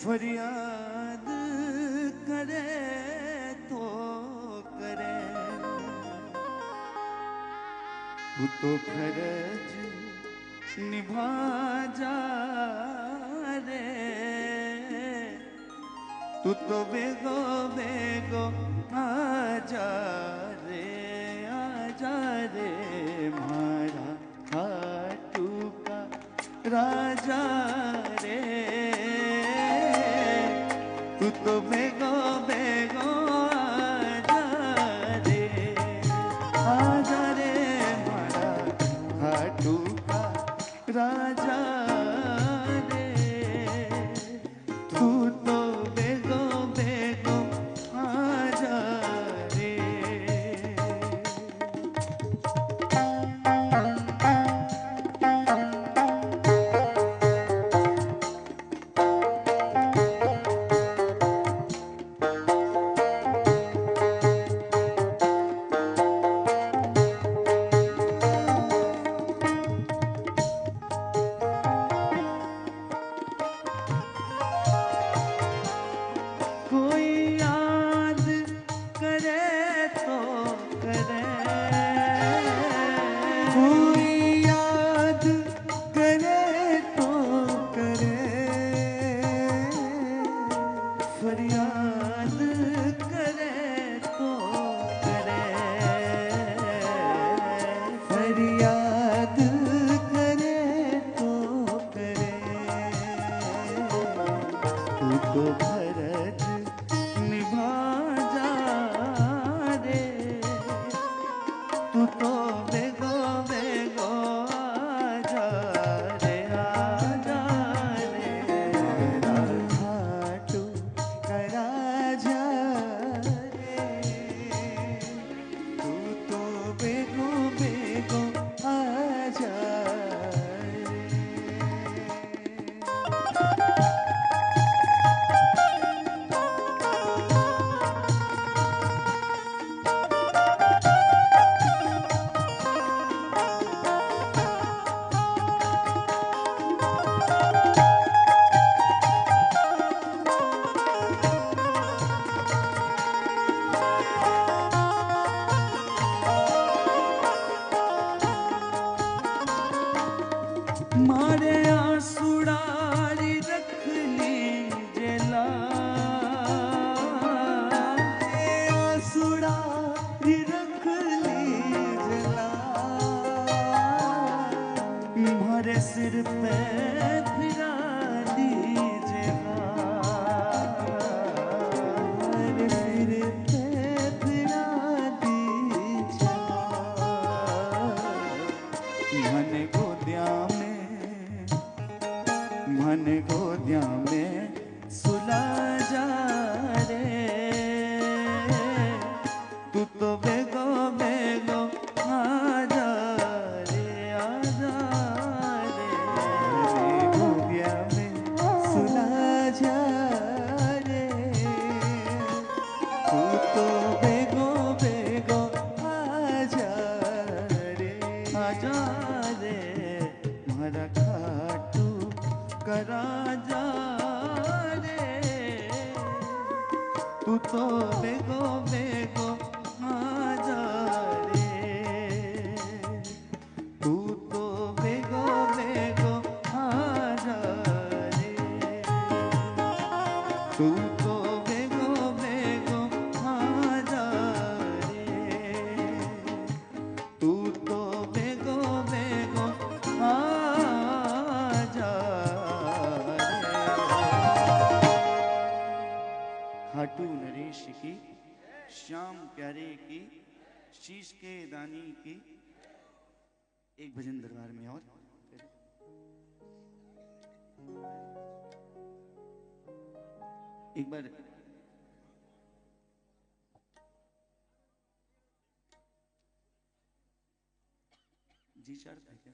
फरियाद करे तो करे, तू तो फर्ज निभा जा रे, तू तो बेगो बेगो आजा रे, आजा रे मारा खाटू का राजा रे, तू तो बेगो बेगो आजा रे, आजा रे मारा खाटू का राजा रे, तू तो बेगो बेगो आजा रे। कोई याद करे तो करे, कोई याद करे तो करे, फरियाद करे तो करे, फरियाद करे तो करे, तू तो फर्ज निभा जा रे, तू तो बेगो बेगो आजा रे, आजा रे खाटू का राजा रे, तू तो बेगो बेगो आजा रे। मारे आंसुड़ारी रख लीजे ला, आंसुड़ारी रख लीजे ला, मारे सिर पे फिरा दीजे ला, मारे सिर पे फिरा दीजे ला, मन गोदिया मन गोदिया में सुला जा रे, तू तो बेगो बेगो आजा रे, आजा रे गोदिया में सुला जा रे, तू तो बेगो बेगो आजा रे, आजा रे मारा खाटू का राजा रे, तू तो बेगो बेगो आजा रे, तू तो बेगो बेगो आजा रे, तू तो बेगो बेगो आजा रे, तू तो बेगो बेगो आजा खाटू नरेश की, श्याम प्यारे की, शीश के दानी की। एक भजन दरबार में और एक बार जी चार था क्या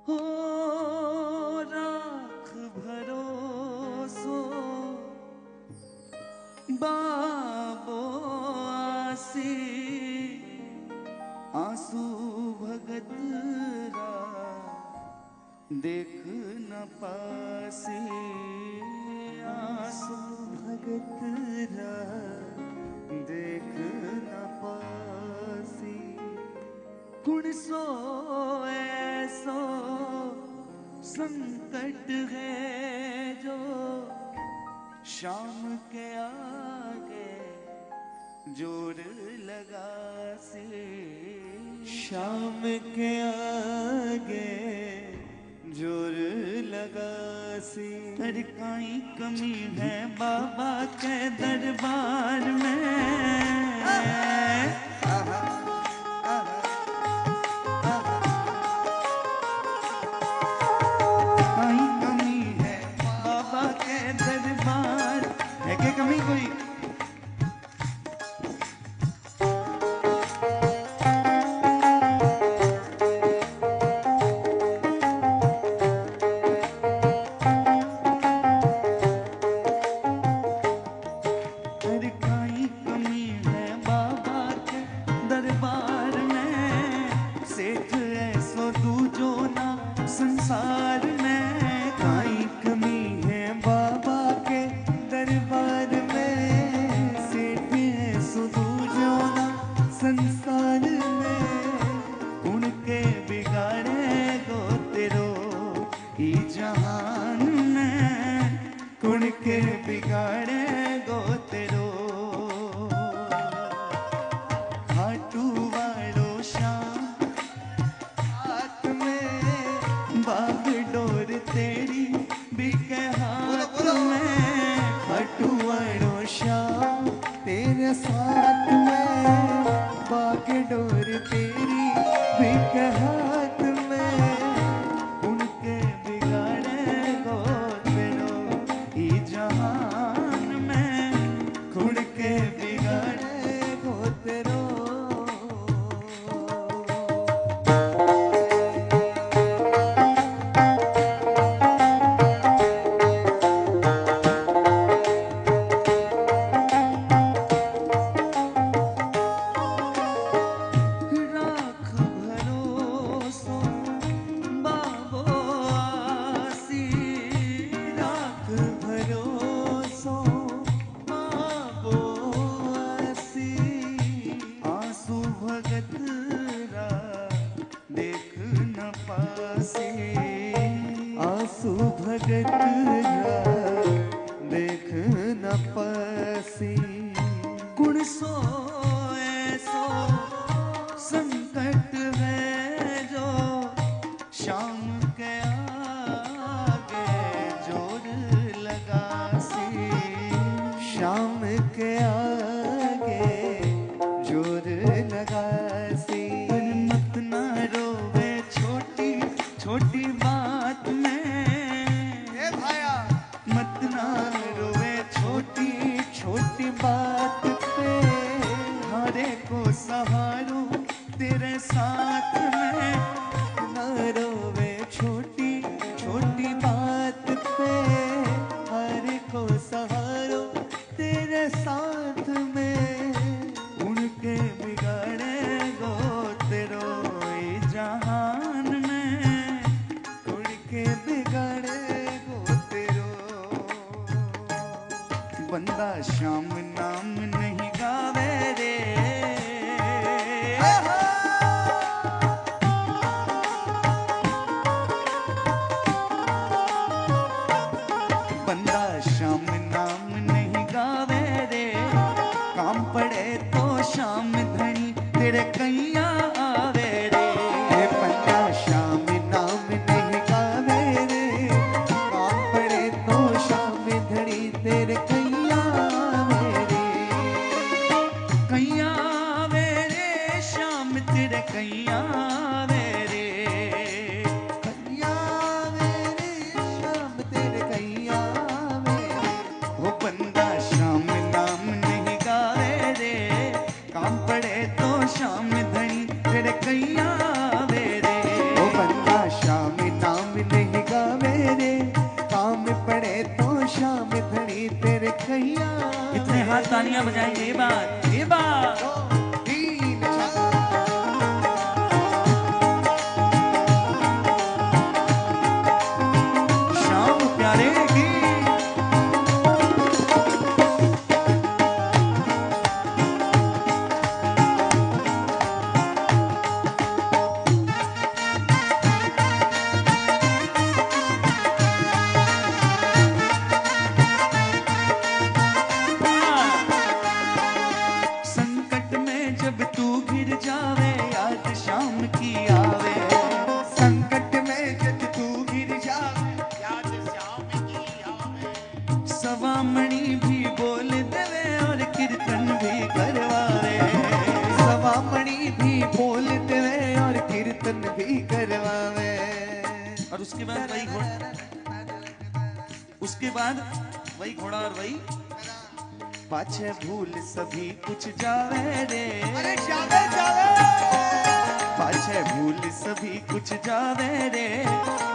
हो राख भरोसो बाबो आसी आंसू भगत रा देख न पासी आंसू भगत देख न पासी कुण सो ऐसो संकट है जो शाम के आगे जोर लगा से शाम के आगे जोर लगा सी। हर काई कमी है बाबा के दरबार में काई कमी है बाबा के दरबार है क्या कमी कोई संसार में काई कमी है बाबा के दरबार में सेठ है सुधू जोना संसार में उनके बिगाड़े गो तेरो ही जहान में उनके बिगाड़े गो तेरो खाटू वालो शाम बाग डोर तेरी बिके हाथ में हटुआड़ो शाम तेरे साथ में बाग डोर तेरी बिके हाथ में उनके बिगाड़े गो तेरो ही जहान में उनके बिगाड़े गो तेरो आंसू भगत देख न पासी गुण सो ऐसो संकट है जो शाम के आगे जोर लगा सी शाम के आगे जोर लगा सी मत ना रोवे छोटी छोटी बात में मत ना रोवे छोटी छोटी बात पे हरे को सहारो तेरे साथ में ना रोवे छोटी छोटी बात पे हरे को सहारो तेरे साथ में उनके बिगाड़े गो तेरो जहान में उनके बिगाड़े बंदा श्याम नाम नहीं गावे रे बंदा श्याम नाम नहीं गावे रे काम पड़े तो श्याम धनी तेरे कैया आवे रे बंदा श्याम नाम नहीं गावे रे काम पड़े तो श्याम धनी तेरे कैया तेरे कैया मेरे कैया मेरे शाम तेरे कैया मेरे वो बंदा श्याम नाम नहीं गावे रे काम पड़े तो श्याम धनी तेरे कैया मेरे वो बंदा श्याम नाम नहीं गावे रे काम पड़े तो श्याम धनी तेरे कैया। इतने हाथ तालियां बजाएंगे ये बात श्याम की आवे। संकट में जब तू गिर जावे, याद श्याम की आवे। सवा मणि भी बोल देवे और कीर्तन भी करवावे। सवा मणि भी बोल देवे और कीर्तन भी करवावे। और उसके बाद वही घोड़ा, उसके बाद वही घोड़ा और वही पाछे भूल सभी कुछ जावे रे। अरे जावे जावे, पाछे भूल सभी कुछ जावे रे।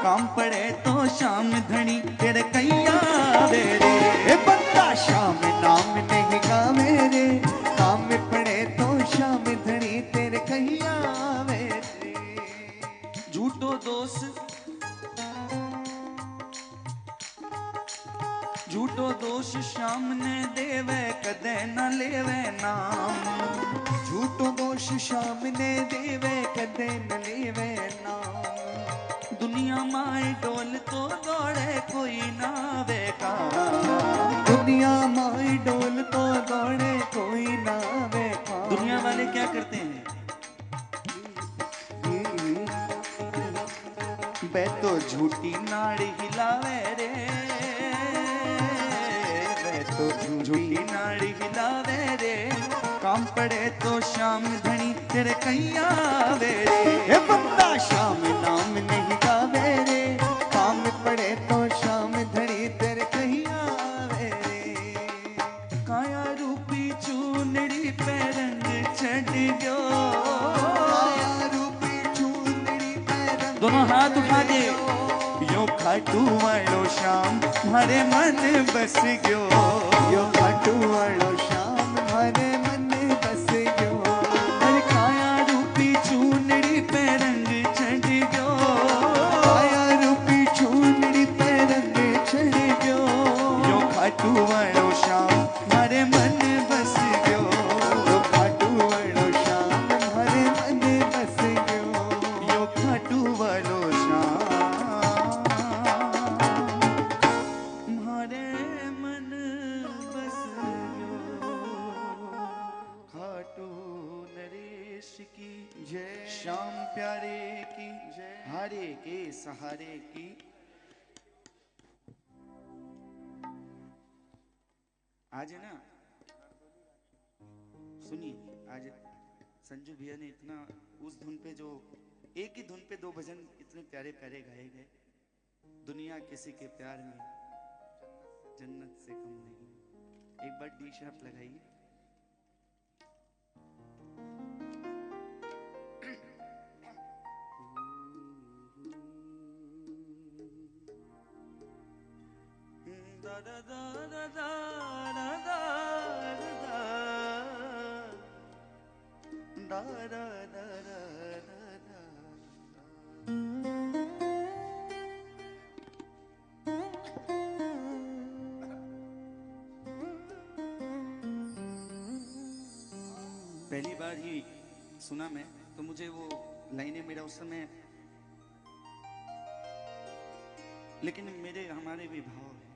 काम पड़े तो श्याम धनी तेरे कैया आवे रे। ए बंदा श्याम नाम नहीं गावे रे, काम पड़े तो श्याम धनी तेरे कैया आवे रे। झूठो दोष, झूठो दोष श्याम ने देवे कदे न लेवे नाम। झूठो दोष श्याम ने देवे कदे न लेवे नाम। दुनिया माई डोल तो दौड़े कोई ना बेकार। दुनिया माई डोल तो दौड़े कोई ना बेकार। दुनिया वाले क्या करते हैं, बे तो झूठी नाड़ी हिलावे रे। तो झूठी नाड़ी हिलावे रे। काम पड़े तो श्याम धनी तेरे कैया आवे रे। बंदा श्याम नाम नहीं गावे रे, काम पड़े तो श्याम धनी तेरे कैया आवे रे। काया रूपी चूनड़ी पे रंग चढ़ गयो। काया रूपी चूनड़ी पे रंग, दोनों हाथ उठा दे। यो खाटू वालो श्याम मारे मन बस गयो। यो खाटू वालो श्याम मारे मन बस गयो। अरे काया रूपी चूनड़ी पे रंग चढ़ गयो। काया रूपी चूनड़ी पे रंग चढ़ गयो। यो खाटू वालो श्याम मारे मन बस गयो। यो खाटू वालो श्याम मारे मन बस गयो। यो खाटू वालो श्याम श्याम प्यारे की जय, हारे के सहारे की। आज है ना, सुनिए, आज संजू भैया ने इतना उस धुन पे, जो एक ही धुन पे दो भजन इतने प्यारे प्यारे गाए गए। दुनिया किसी के प्यार में जन्नत से कम नहीं। एक बार डी शार्प लगाइए। पहली बार ही सुना मैं, तो मुझे वो लाइनें मेरा उस समय, लेकिन मेरे हमारे भी भाव है।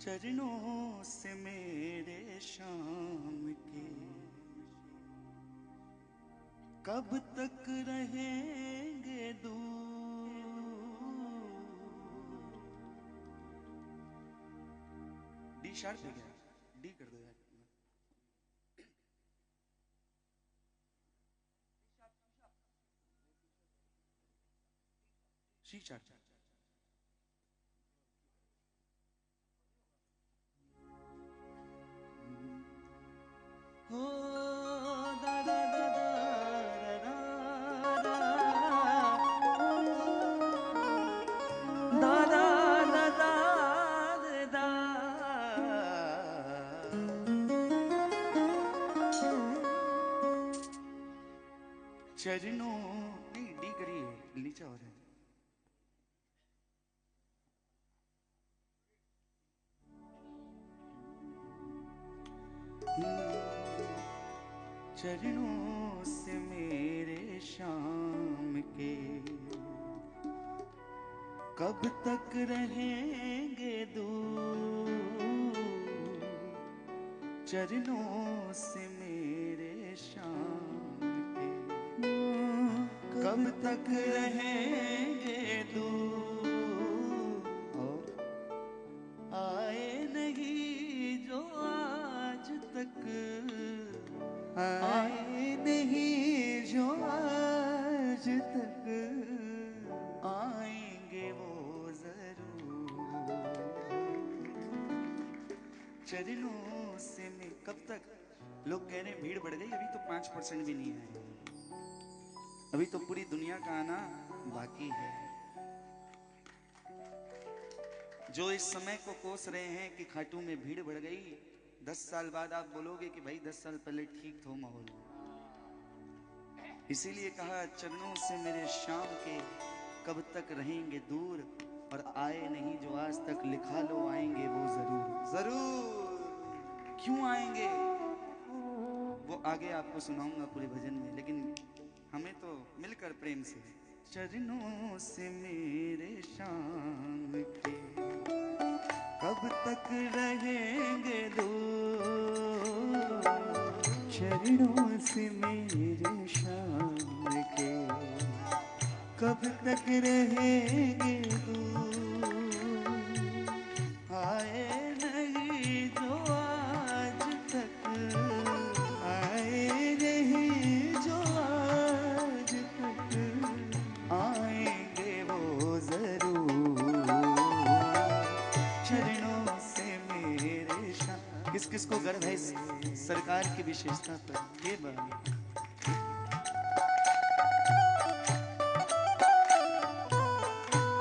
चरणों से मेरे शाम के कब तक रहेंगे दूर। डी शार्प है क्या, डी कर दो यार। C sharp. हो दा दा दा दा दा दा दा दा दा। चरणों, नहीं डी करिए, नीचे हो रहा है। चरणों से मेरे शाम के कब तक रहेंगे दूर। चरणों से मेरे शाम के कब तक रहेंगे दूर, और आए नहीं जो आज तक, आए नहीं जो आज तक, आएंगे वो जरूर। चरणों से मैं कब तक। लोग कह रहे हैं भीड़ बढ़ गई, अभी तो 5% भी नहीं आए, अभी तो पूरी दुनिया का आना बाकी है। जो इस समय को कोस रहे हैं कि खाटू में भीड़ बढ़ गई, 10 साल बाद आप बोलोगे कि भाई 10 साल पहले ठीक था माहौल। इसीलिए कहा चरणों से मेरे शाम के कब तक रहेंगे दूर, और आए नहीं जो आज तक, लिखा लो आएंगे वो जरूर। जरूर क्यों आएंगे वो आगे आपको सुनाऊंगा पूरे भजन में, लेकिन हमें तो मिलकर प्रेम से। चरणों से मेरे शाम के कब तक रहेंगे दूर, चरणों से मेरे शाम के कब तक रहेंगे दूर, आए नहीं जो आज तक, आए नहीं जो आज तक, आएंगे वो जरूर। चरणों से मेरे शाम। किस किस को गर्व है इस सरकार की विशेषता पर? ये बात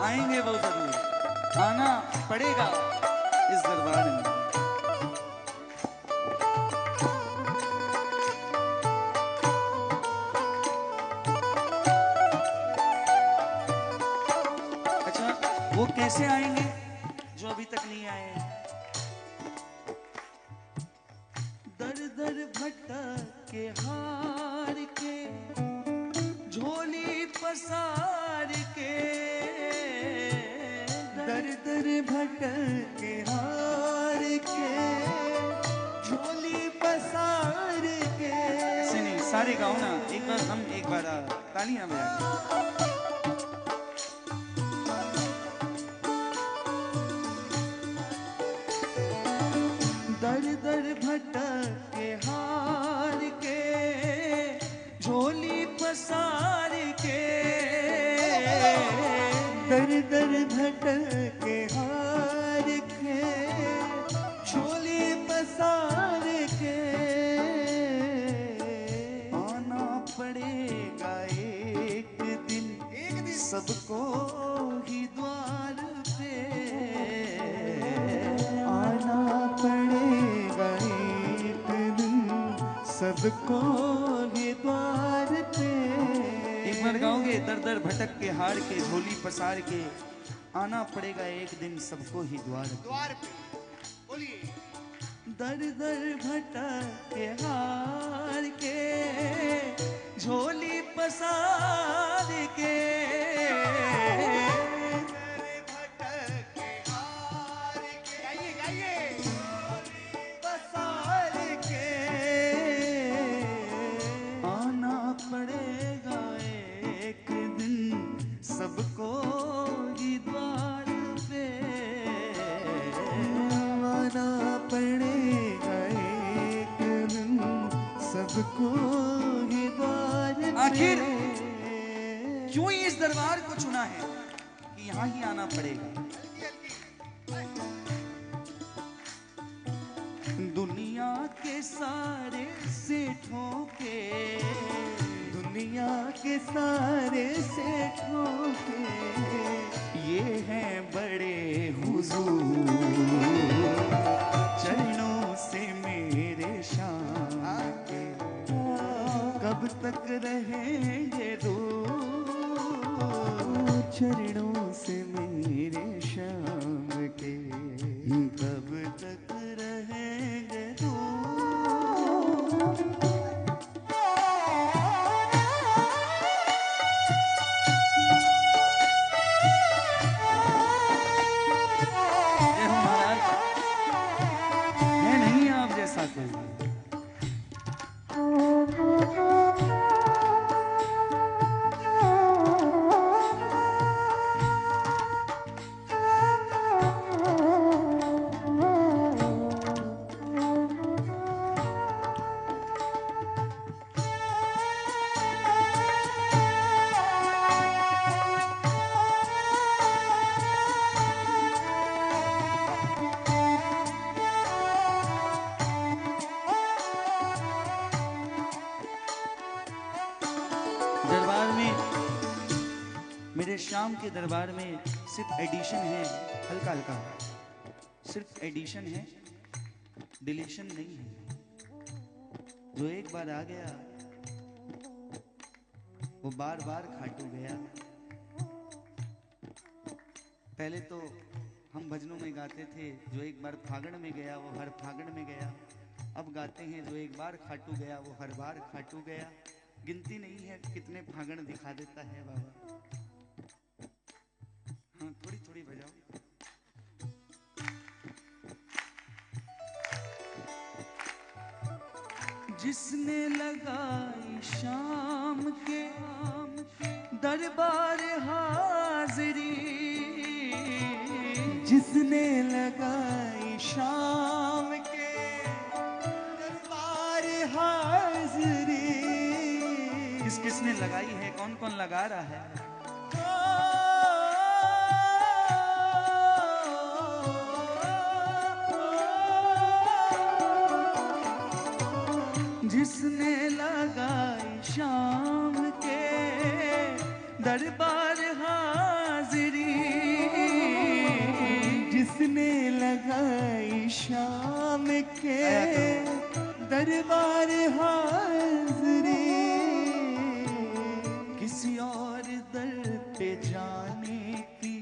आएंगे वो जरूर, आना पड़ेगा इस दरबार में। अच्छा, वो कैसे आएंगे जो अभी तक नहीं आए? दर दर भटक के हार के, झोली पसार के, दर दर भटक के हार के, झोली पसार के। ऐसे नहीं, सारे गाओ ना, एक बार हम, एक बार तालियां बजा। दर दर भटक के हार के, झोली पसार के, दर दर भटक के हार के, झोली पसार के, आना पड़ेगा एक दिन सबको ही द्वार पे, आना पड़ेगा एक दिन सबको ही द्वार पे। एक बार गाओगे? दर दर भटक के हार के, झोली पसार के, आना पड़ेगा एक दिन सबको ही द्वार पे। बोलिए। दर दर भटक के हार के, झोली पसार के, भटक के हार के, गाइए गाइए, पसार के, आना पड़ेगा एक दिन सबको ही द्वार पे, आना पड़ेगा एक दिन सबको ही द्वार पे। आखिर क्यों ही इस दरबार को चुना है कि यहाँ ही आना पड़ेगा? दुनिया के सारे सेठों के, दुनिया के सारे सेठों के, ये हैं बड़े हुजूर। चरणों से मेरे शाम के कब तक रहेंगे दूर, चरणों से मेरे शाम के कब तक रहेंगे दूर। है नहीं आप जैसा कोई। शाम के दरबार में सिर्फ एडिशन है, हल्का हल्का, सिर्फ एडिशन है, डिलीशन नहीं है। जो एक बार आ गया वो बार बार खाटू गया। पहले तो हम भजनों में गाते थे जो एक बार फागण में गया वो हर फागण में गया। अब गाते हैं जो एक बार खाटू गया वो हर बार खाटू गया। गिनती नहीं है कितने फागण दिखा देता है बाबा। हाँ थोड़ी थोड़ी बजाओ। जिसने लगाई शाम के दरबार हाजिरी, जिसने लगाई शाम के दरबार हाजिरी। किसने लगाई है, कौन कौन लगा रहा है? जिसने लगाई शाम के दरबार हाजिरी, जिसने लगाई शाम के दरबार हाजिरी। किसी और दर पे जाने की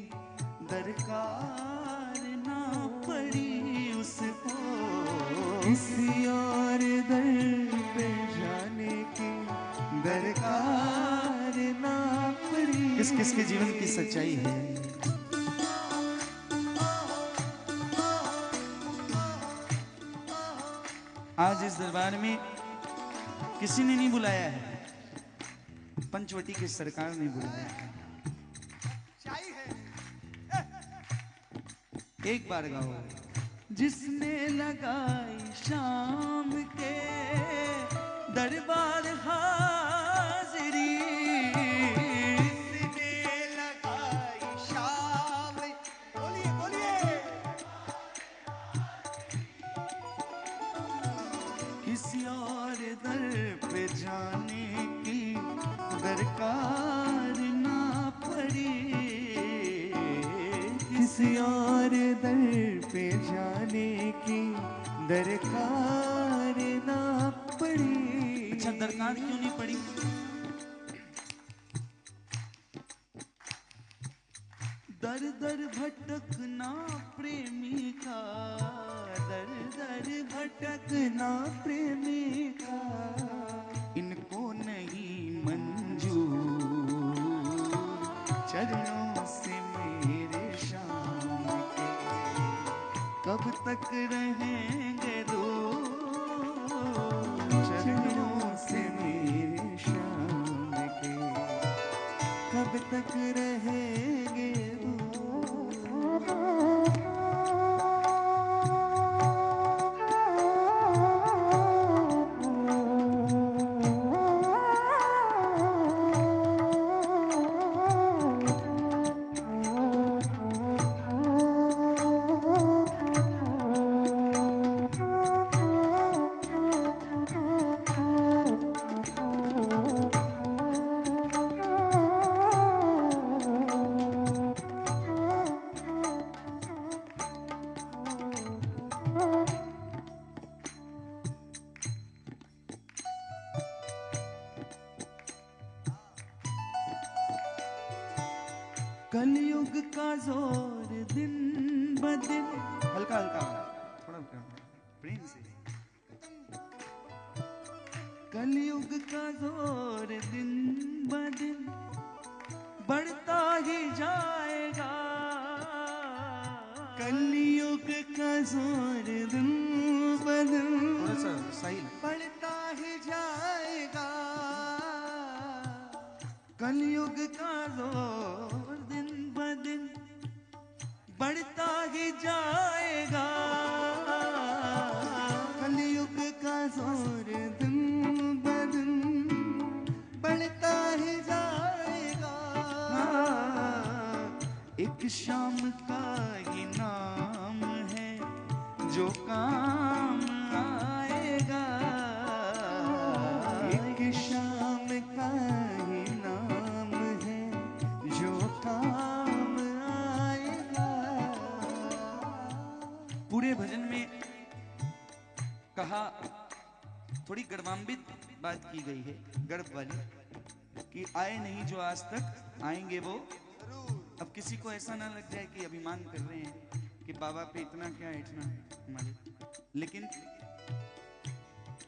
दरकार ना पड़ी उसको, किसी और दर पे जाने की दरकार ना पड़ी। किस किस के जीवन की सच्चाई है? आज इस दरबार में किसी ने नहीं बुलाया है, पंचवटी की सरकार ने बुलाया है। एक बार गाओ। जिसने लगाई शाम के दरबार हाजिरी, जिसने लगाई शाम, बोलिए बोलिए। किसी और दर पे जाने की दरकार ना पड़ी, किसी और दर पे जाने की दरकार ना पड़ी। अच्छा दरकार क्यों नहीं पड़ी? दर दर भटकना प्रेमी का, दर दर भटकना प्रेमी का, इनको नहीं मंजूर चरणों से मेरे शाम के। कब तक रहेंगे दूर चरणों से मेरे शाम के, कब तक रहेंगे कलयुग का जोर दिन ब दिन। हल्का हल्का थोड़ा प्रेम से। कलयुग का जोर दिन ब दिन बढ़ता ही जाएगा, कलयुग का जोर दिन ब दिन बढ़ता ही जाएगा, कलयुग का जोर दिन ब दिन बढ़ता ही जाएगा, कलयुग का जोर दिन ब दिन बढ़ता ही जाएगा। एक शाम का ही नाम है जो काम आएगा, एक शाम का ही नाम है जो काम थोड़ी गर्वान्वित बात की गई है, गर्व वाली, कि आए नहीं जो आज तक, आएंगे वो। अब किसी को ऐसा ना लग जाए कि अभिमान कर रहे हैं कि बाबा पे इतना क्या इतना है हमारे, लेकिन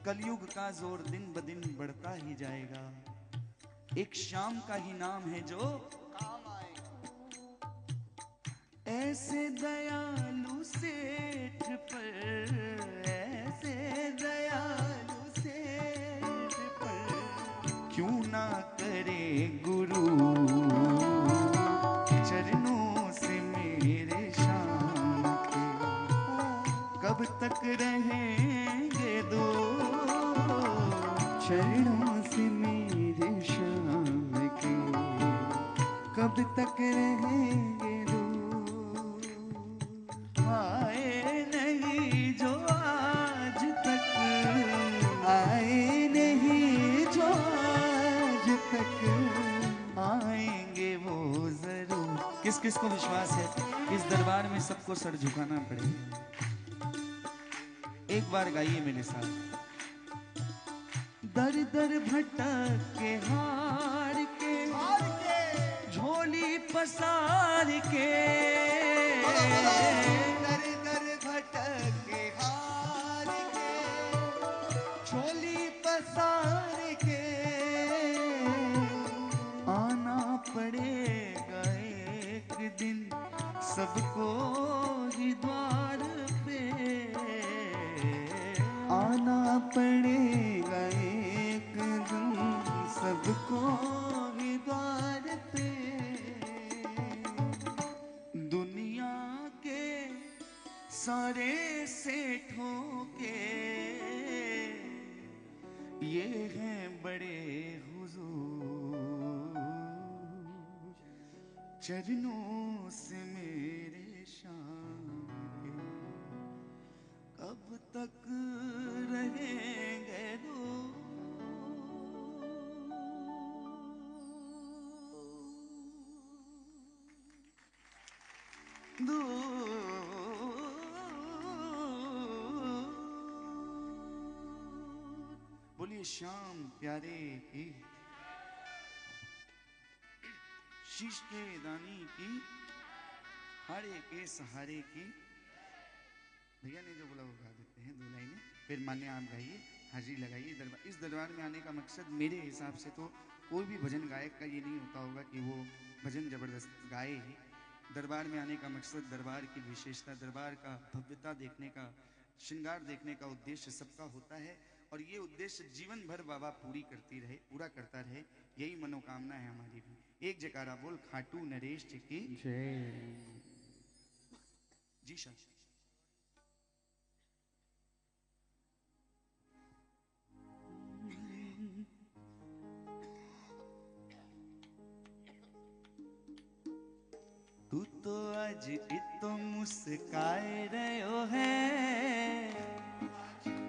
कलयुग का जोर दिन ब दिन बढ़ता ही जाएगा। एक शाम का ही नाम है जो काम आएगा। ऐसे दयालु सेठ पर, ऐसे दयालु सेठ पर क्यों ना करे गुरु चरणों से मेरे शाम के। कब तक रहेंगे दो चरणों से मेरे शाम के, कब तक रहेंगे दो। आए नहीं जो आज तक, आए नहीं जो आज तक, आएंगे वो जरूर। किस किस को विश्वास है इस दरबार में सबको सर झुकाना पड़ेगा? एक बार गाइए मेरे साथ। दर दर भटक के हार के, झोली पसार के, दर दर भटक के हार के, झोली पसार के, आना पड़ेगा एक दिन सबको ही द्वार पे, आना पड़ेगा एक दिन सबको ही द्वार पे। दुनिया के सारे सेठों के ये हैं बड़े हुजूर, चरणों से मेरे शाम के, कब तक रहेंगे दूर। बोलिए श्याम प्यारे की, शीश के दानी की, हारे के सहारे की। भैया ने जो बोला वो गा देते हैं 2 लाइनें, फिर मान्य आप गाइए, हाजिरी लगाइए। दरबार, इस दरबार में आने का मकसद मेरे हिसाब से तो कोई भी भजन गायक का ये नहीं होता होगा कि वो भजन जबरदस्त गाए ही। दरबार में आने का मकसद दरबार की विशेषता, दरबार का भव्यता देखने का, श्रृंगार देखने का उद्देश्य सबका होता है, और ये उद्देश्य जीवन भर बाबा पूरा करता रहे, यही मनोकामना है हमारी भी। एक जयकारा बोल खाटू नरेश जी की जय। जी शाह। तू तो आज इतो मुस्काए रहो है,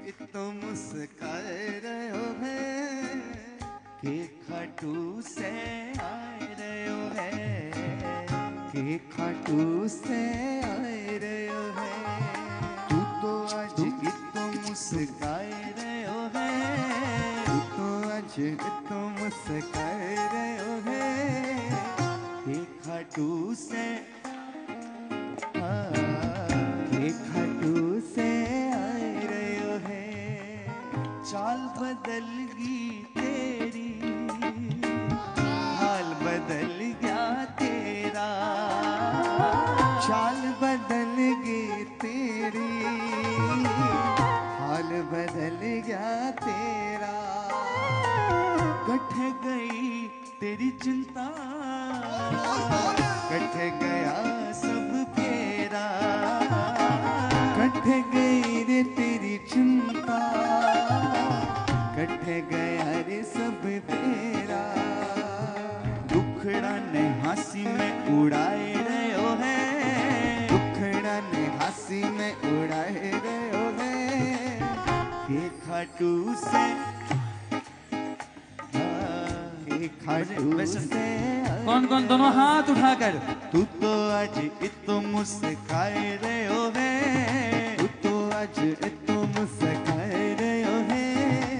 इतो मुस्काए रहो है, के खाटू से आए रहो है, के खाटू से आए रहो है। तू तो आज इतो मुस्काए रहो है, तू तो आज इतो मुस्काए रहो है, के खाटू से, के खाटू से आए रहे है। चाल बदल गई तेरी, हाल बदल गया तेरा, चाल बदल गई तेरी, हाल बदल गया तेरा। कट गई तेरी चिंता, कट गया सब फेरा, कट गई रे तेरी चिंता, कट गया रे सब फेरा। दुखड़ा ने हंसी में उड़ाए रहे है, दुखड़ा ने हंसी में उड़ाए रहे है, के खाटू से, खाटू से। कौन कौन दोनों हाथ उठाकर, तू तो आज इतो मुस्काए रहे हो है, तू तो आज इतो मुस्काए रहे हो है,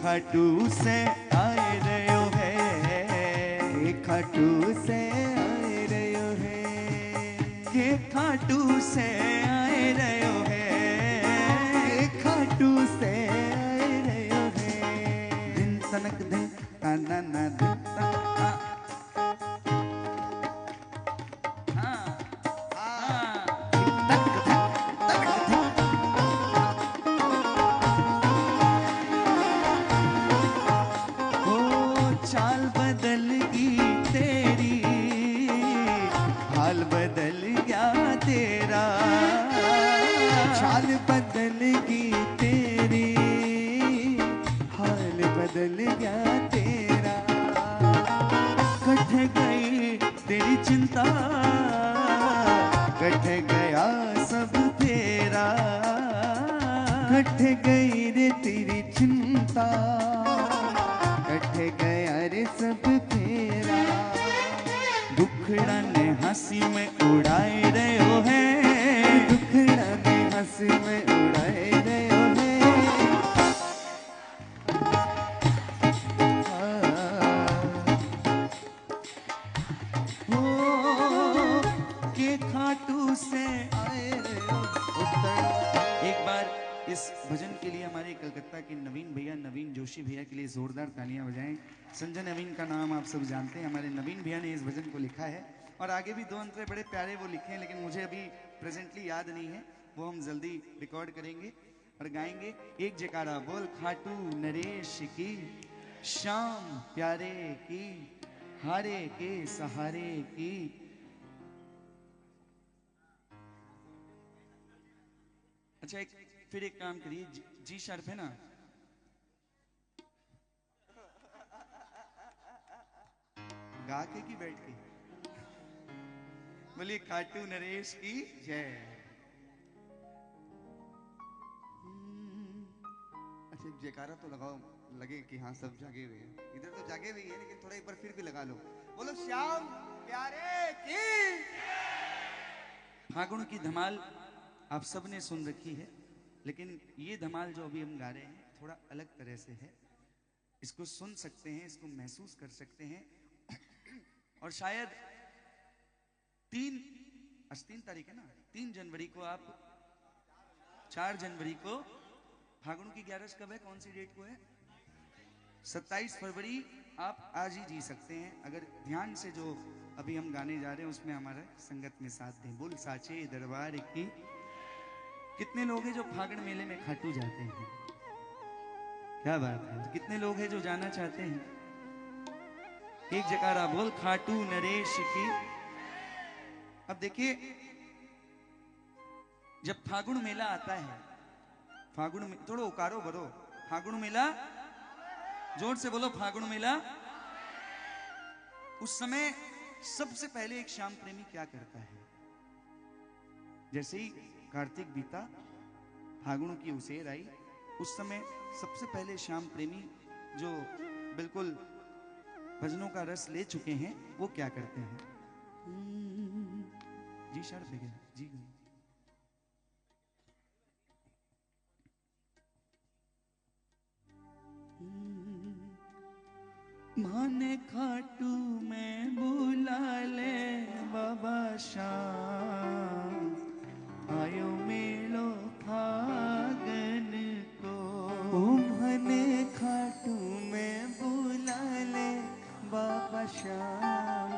खाटू से आए रहो है, खाटू से आए रहो है, के खाटू से आए रहो है, खाटू से आए रहो है। दिन तनक दिन ताना ना दिन चाल बदल गई तेरी, हाल बदल गया तेरा, चाल बदल गई तेरी, हाल बदल गया तेरा, कट गई तेरी चिंता, कट गया सब तेरा, कट गई रे तेरी चिंता, कट गया रे सब फेरा। दुखड़ा ने हंसी में उड़ाए रहो है, दुखड़ा ने हंसी में उड़ाए रहो है। हो के खाटू से आए रहो। एक बार इस भजन के लिए हमारे कलकत्ता के नवीन भैया, नवीन जोशी भैया के लिए जोरदार तालियां बजाएं। संजय नवीन का नाम आप सब जानते हैं, हमारे नवीन भैया ने इस भजन को लिखा है और आगे भी दो अंतरे बड़े प्यारे वो लिखे हैं, लेकिन मुझे अभी प्रेजेंटली याद नहीं है, वो हम जल्दी रिकॉर्ड करेंगे और गाएंगे। एक जयकारा बोल खाटू नरेश की, शाम प्यारे की, हारे के सहारे की। अच्छा फिर एक काम करिए, जी शार्प है ना, गा के कि बैठ के बोलिए खाटू नरेश की जय। अच्छा जयकारा तो लगाओ, लगे कि हाँ सब जागे हुए हैं, इधर तो जागे हुए हैं लेकिन थोड़ा एक बार फिर भी लगा लो, बोलो श्याम प्यारे की। फागुन की धमाल आप सब ने सुन रखी है, लेकिन ये धमाल जो अभी हम गा रहे हैं थोड़ा अलग तरह से है। इसको सुन सकते हैं, इसको महसूस कर सकते हैं और शायद 3 तारीख है ना, 3 जनवरी को आप 4 जनवरी को फागुन की 11 कब है, कौन सी डेट को है, 27 फरवरी आप आज ही जी सकते हैं अगर ध्यान से जो अभी हम गाने जा रहे हैं उसमें हमारा संगत में साथ दें। बोल साचे दरबार की। कितने लोग हैं जो फागुन मेले में खाटू जाते हैं, क्या बात है, तो कितने लोग हैं जो जाना चाहते हैं, एक जयकारा बोल खाटू नरेश की। अब देखिए जब फागुन मेला आता है, फागुन में थोड़ा उकारो भरो, फागुन मेला जोर से बोलो, फागुन मेला। उस समय सबसे पहले एक श्याम प्रेमी क्या करता है, जैसे ही कार्तिक बीता, फागुन की उसेर आई, उस समय सबसे पहले श्याम प्रेमी जो बिल्कुल भजनों का रस ले चुके हैं वो क्या करते हैं, जी शार्प है क्या जी, माने खाटू में बुला ले बाबा श्याम, आयो मेलो फागन को। माने खाटू में बुला ले बाबा श्याम,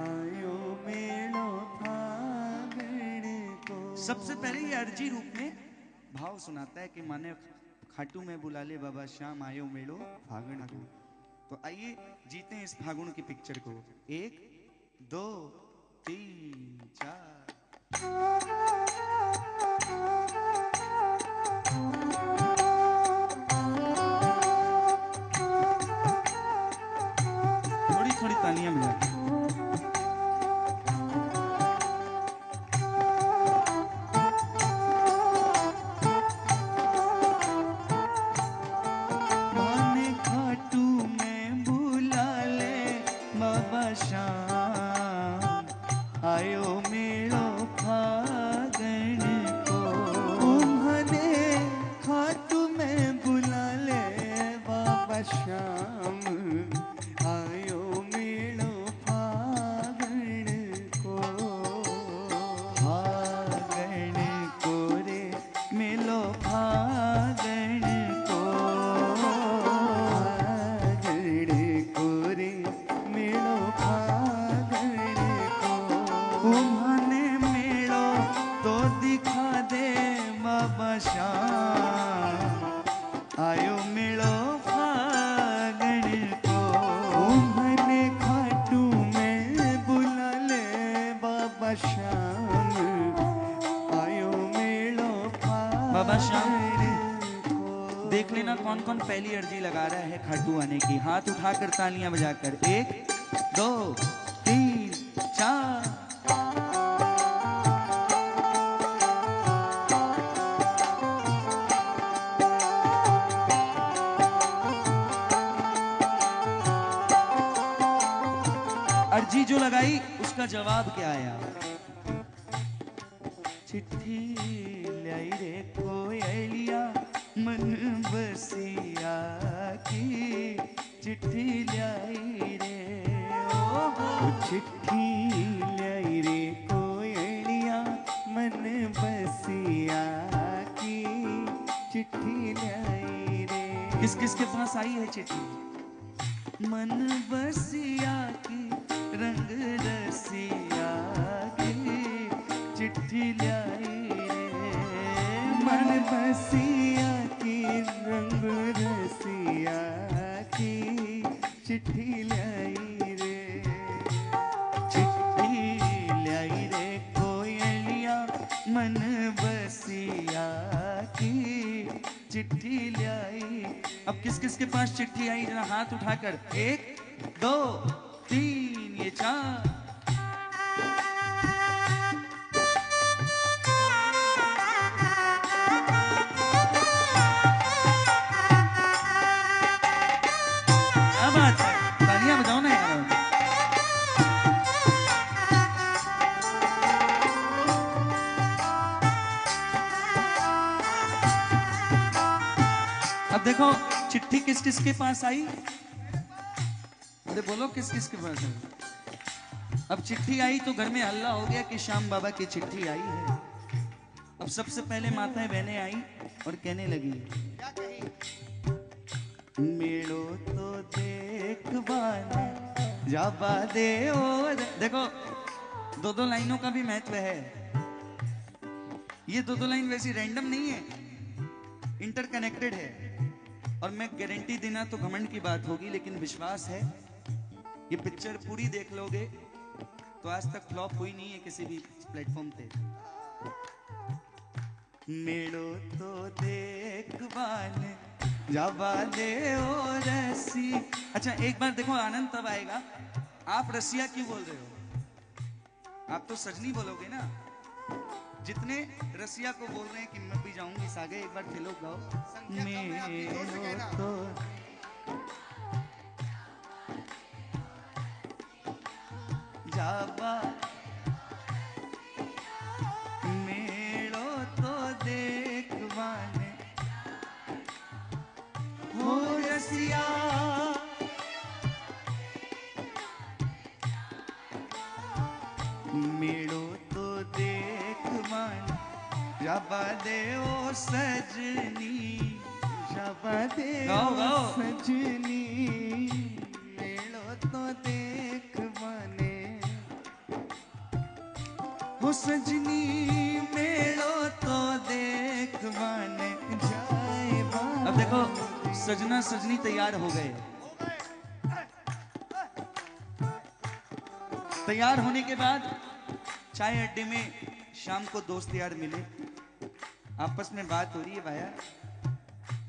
आयो मेलो फागन को। सबसे पहले ये अर्जी रूप में भाव सुनाता है कि माने खाटू में बुला ले बाबा श्याम, आयो मेलो फागन को। तो आइए जीते हैं इस फागुन की पिक्चर को, 1 2 3 4। थोड़ी थोड़ी तालियां बजा। आयो मेलो फागन श्याम आयो मेलो फागण को। फागण को रे मेलो फागण को। फागण को रे मेलो फागण को। तुम्हाने मेलो तो दिखा दे बाबा श्याम आयो मेलो फागण को। तुम्हारे खाटू में बुला ले बाबा श्याम आयो मेलो बाबा श्याम को। देख लेना कौन कौन पहली अर्जी लगा रहा है खाटू आने की। हाथ उठाकर तालियां बजाकर 1 2 3 4। अर्जी जो लगाई उसका जवाब क्या आया? चिट्ठी लाई रे कोयलिया मन बसिया की। चिट्ठी लाई रे चिट्ठी लाई रे कोयलिया मन बसिया की। चिट्ठी लाई रे। किस किस के पास आई है चिट्ठी? मन बसिया की रंग रसिया की। चिट्ठी लाई रे। मन बसिया की रंग रसिया की। चिट्ठी लाई रे। चिट्ठी लाई रे कोयलिया मन बसिया की। चिट्ठी लाई। अब किस किस के पास चिट्ठी आई जरा हाथ उठाकर 1 2 3 ये 4। क्या बात है, तालियां बजाओ ना यार। अब देखो चिट्ठी किस किस के पास आई? अरे बोलो किस किस के पास आई? अब चिट्ठी आई तो घर में हल्ला हो गया कि श्याम बाबा की चिट्ठी आई है। अब सबसे पहले माताएं बहनें आई और कहने लगी मेलो तो देख बाने जाबा दे और। देखो 2-2 लाइनों का भी महत्व है। ये 2-2 लाइन वैसी रैंडम नहीं है, इंटरकनेक्टेड है। और मैं गारंटी देना तो घमंड की बात होगी, लेकिन विश्वास है ये पिक्चर पूरी देख लोगे तो आज तक फ्लॉप हुई नहीं है किसी भी प्लेटफॉर्म पे। मेलो तो देख बाने जाबा दे ओ रसी। अच्छा एक बार देखो आनंद तब आएगा। आप रसिया क्यों बोल रहे हो? आप तो सजनी बोलोगे ना। जितने रसिया को बोल रहे हैं कि मैं भी जाऊंगी सागे, एक बार फिर लोग गाओ। मेलो तो जाबा मेलो तो देख बाने हो रसिया। मेलो तो देख बाने जाबा दे ओ सजनी। जाबा दे गाओ, ओ गाओ। सजनी। मेलो तो देख बाने हो सजनी मेलो तो देख बाने जाए बाने। अब देखो सजना सजनी तैयार हो गए। तैयार होने के बाद चाय अड्डे में शाम को दोस्त यार मिले, आपस में बात हो रही है। भाया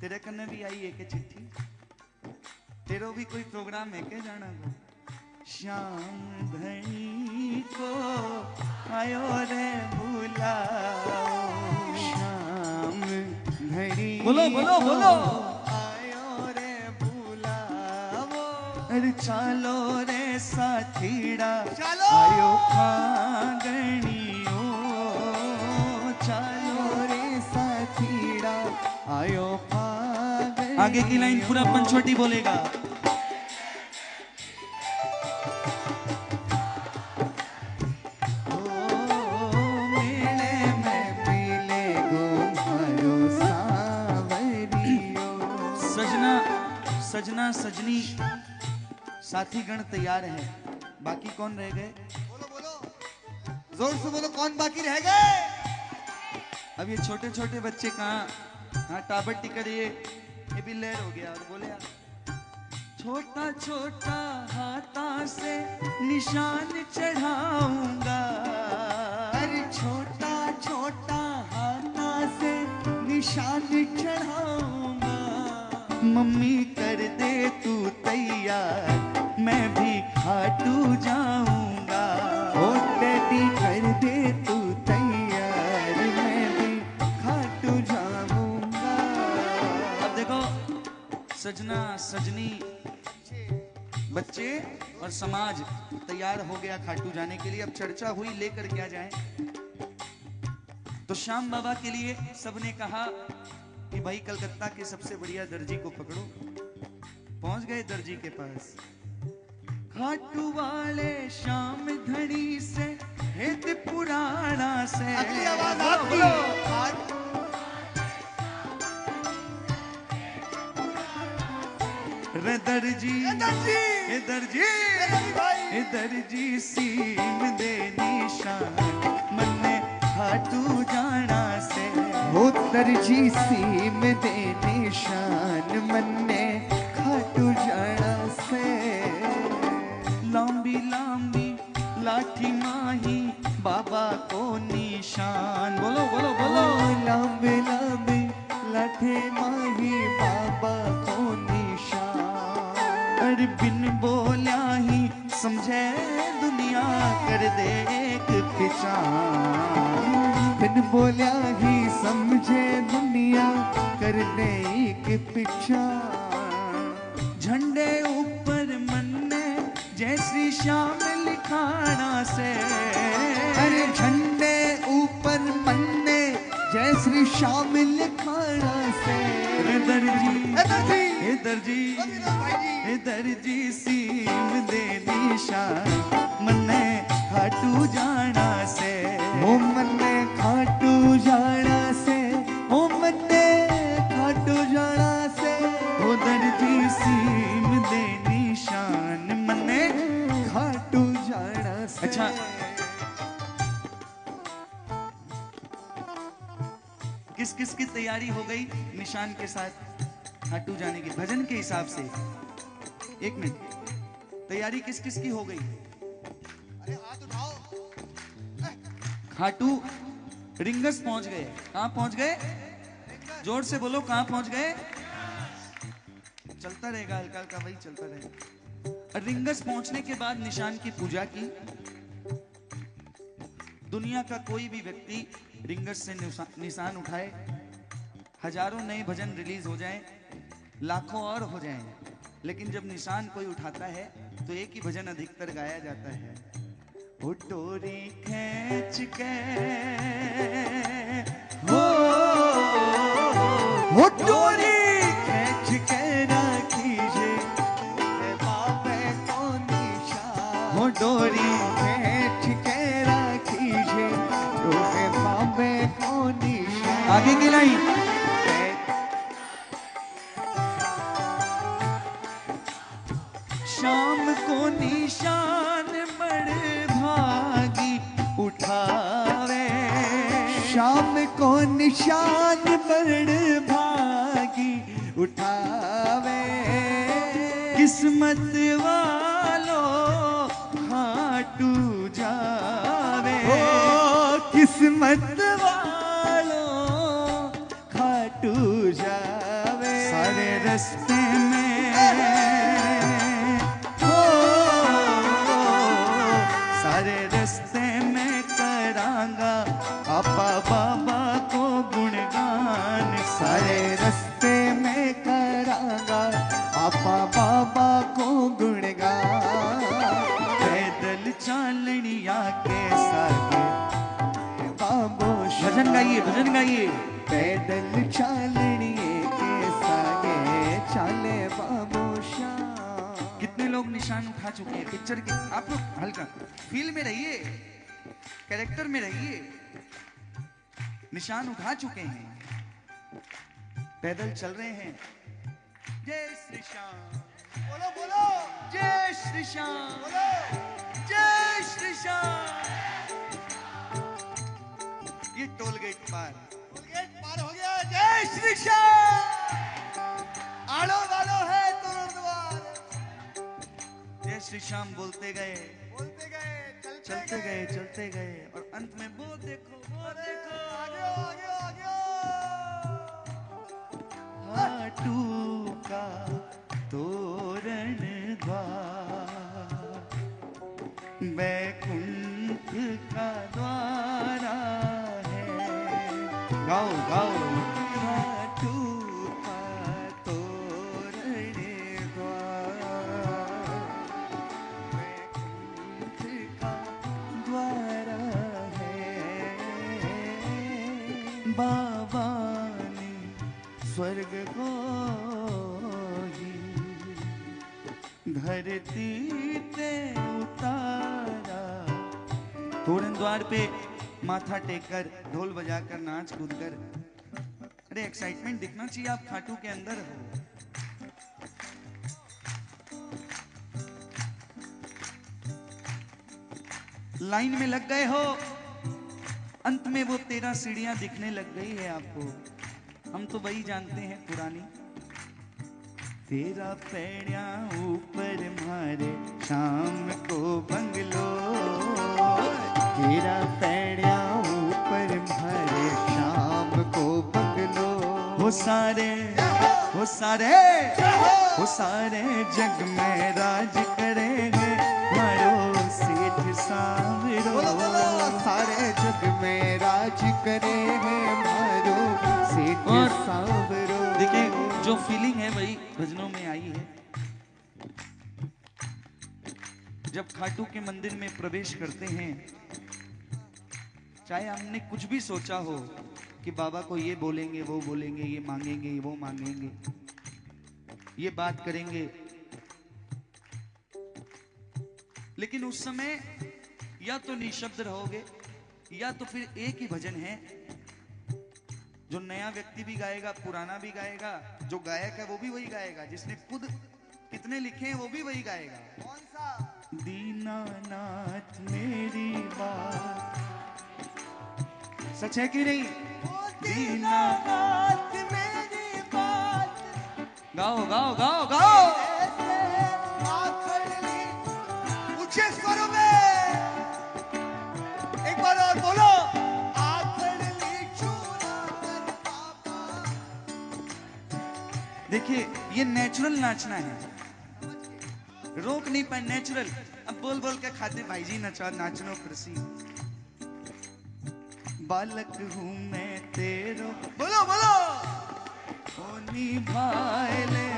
तेरे कन्ने भी आई है के चिट्ठी? तेरो भी कोई प्रोग्राम है के जाना को? श्याम धनी को आयो रे बुलाओ। श्याम धनी बोलो, बोलो, बोलो। आयो रे बुलाओ। अरे चालो रे साथीड़ा आयो फागणियो। चालो रे साथीड़ा आयो फागणियो। आगे की लाइन पूरा पंचवटी बोलेगा। सजना सजनी साथी गण तैयार है, बाकी कौन रह गए? बोलो बोलो, जोर से बोलो, कौन बाकी रह गए? अब ये छोटे छोटे बच्चे कहाँ? हाँ टाबर टिकर ये भी लहर हो गया। और बोले यार, छोटा छोटा हाथा से निशान चढ़ाऊंगा, अरे छोटा छोटा हाथा से निशान चढ़ाऊंगा। मम्मी कर दे तू तैयार, मैं भी खाटू जाऊंगा। ओ डैडी कर दे तू तैयार, मैं भी खाटू जाऊंगा। अब देखो, सजना सजनी बच्चे और समाज तैयार हो गया खाटू जाने के लिए। अब चर्चा हुई लेकर क्या जाए, तो श्याम बाबा के लिए सबने कहा कि भाई कलकत्ता के सबसे बढ़िया दर्जी को पकड़ो। पहुंच गए दर्जी के पास। खाटू वाले श्याम धड़ी से हेत पुराना से। अगली आवाज आपकी। रे दर्जी दर्जी सीम दे निशान, मन्ने खाटू जाना से। हो दर्जी सीम दे निशान, मन्ने खाटू जाना से। लांबी लांबी लाठी माही बाबा को निशान। बोलो बोलो बोलो। लांबी लांबी लाठी माही बाबा को निशान। अरे बिन बोल्या ही समझे दुनिया, कर दे एक पहचान। बिन बोल्या ही समझे दुनिया, कर दे एक पहचान। झंडे ऊपर मन्ने जय श्री श्याम लिखाना से। अरे झंडे ऊपर मन्ने जय श्री श्याम लिखाना से। दर्जी दर्जी दर्जी सीम दे निशान, मन्ने खाटू जाना से। ओ मन्ने खाटू जाना से, ओ मन्ने खाटू जाना से। ओ दर्जी सीम दे निशान, मन्ने खाटू जाना से। अच्छा, किस किस की तैयारी हो गई निशान के साथ खाटू जाने की? भजन के हिसाब से एक मिनट, तैयारी किस किस की हो गई? अरे हाथ उठाओ। खाटू रिंगस पहुंच गए। कहां पहुंच गए? जोर से बोलो, कहां पहुंच गए? चलता रहेगा, हल्का हल्का वही चलता रहेगा। रिंगस पहुंचने के बाद निशान की पूजा की। दुनिया का कोई भी व्यक्ति रिंगस से निशान उठाए, हजारों नए भजन रिलीज हो जाएं, लाखों और हो जाएं, लेकिन जब निशान कोई उठाता है तो एक ही भजन अधिकतर गाया जाता है। ओ डोरी खींच के, हो डोरी खींच के राखीजे बाबे को निशान। हो डोरी खींच के राखीजे बाबे को निशान। आगे की लाइन। शाम को निशान बड़ भागी उठावे। शाम को निशान बड़ भागी उठावे। किस्मत वालों खाटू जावे। ओ किस्मत वालों खाटू जावे। सारे रास्ते में सारे रास्ते में करांगा आपा बाबा को गुणगान। सारे रास्ते में करांगा आपा बाबा को गुणगान। पैदल चालनिया के सागे बाबो भजन गाइए, भजन गाइए। पैदल चालनिए के सागे चाले बाबू श्याम। कितने लोग निशान उठा चुके हैं पिक्चर के? आप लोग हल्का फील में रहिए, कैरेक्टर में रहिए। निशान उठा चुके हैं, पैदल चल रहे हैं। जय श्री श्याम बोलो बोलो, जय श्री श्याम बोलो। जय श्री श्याम। ये टोल गेट पार, गेट पार हो गया। जय श्री श्याम। आलो वालो है तोरण द्वार। जय श्री श्याम बोलते गए, बोलते गए, चलते गए, चलते गए, और अंत में वो देखो, वो देखो, आगे आगे आगे। खाटू का तोरण द्वार, वैकुंठ का द्वारा है। गाओ गाओ। खाटू का तोरण द्वार, वैकुंठ का द्वारा है। बाबा ने स्वर्ग को ही धरती पे उतारा। तोरण द्वार पे माथा टेककर, ढोल बजाकर, नाच कूद कर, अरे एक्साइटमेंट दिखना चाहिए। आप खाटू के अंदर हो। लाइन में लग गए हो, अंत में वो 13 सीढ़ियां दिखने लग गई है आपको। हम तो वही जानते हैं पुरानी। तेरा पैड़िया ऊपर मारे शाम को बंगलो, तेरा पैड़िया ऊपर मारे शाम को बंगलो। वो सारे जग में राज करेंगे मारो सेठ सांवरो। बोलो बोलो, सारे जग में राज करे हैं मारो सेठ और सांवरो। देखिए, जो फीलिंग है वही भजनों में आई है। जब खाटू के मंदिर में प्रवेश करते हैं, चाहे हमने कुछ भी सोचा हो कि बाबा को ये बोलेंगे, वो बोलेंगे, ये मांगेंगे, वो मांगेंगे, ये बात करेंगे, लेकिन उस समय या तो निशब्द रहोगे, या तो फिर एक ही भजन है जो नया व्यक्ति भी गाएगा, पुराना भी गाएगा, जो गायक है वो भी वही गाएगा, जिसने खुद कितने लिखे हैं वो भी वही गाएगा। कौन सा? दीनानाथ मेरी बात सच है कि नहीं? दीनानाथ मेरी बात, गाओ गाओ गाओ गाओ। ऐसे आखिरी ऊंचे स्वरों में एक बार और बोलो। आखिरी चूरा कर बाबा। देखिए, ये नेचुरल नाचना है, रोक नहीं पाए, नेचुरल। अब बोल बोल के खाते भाई जी नचा नाचनो कृषि। बालक हूँ मैं तेरो, बोलो बोलो। ओ निभाए ले,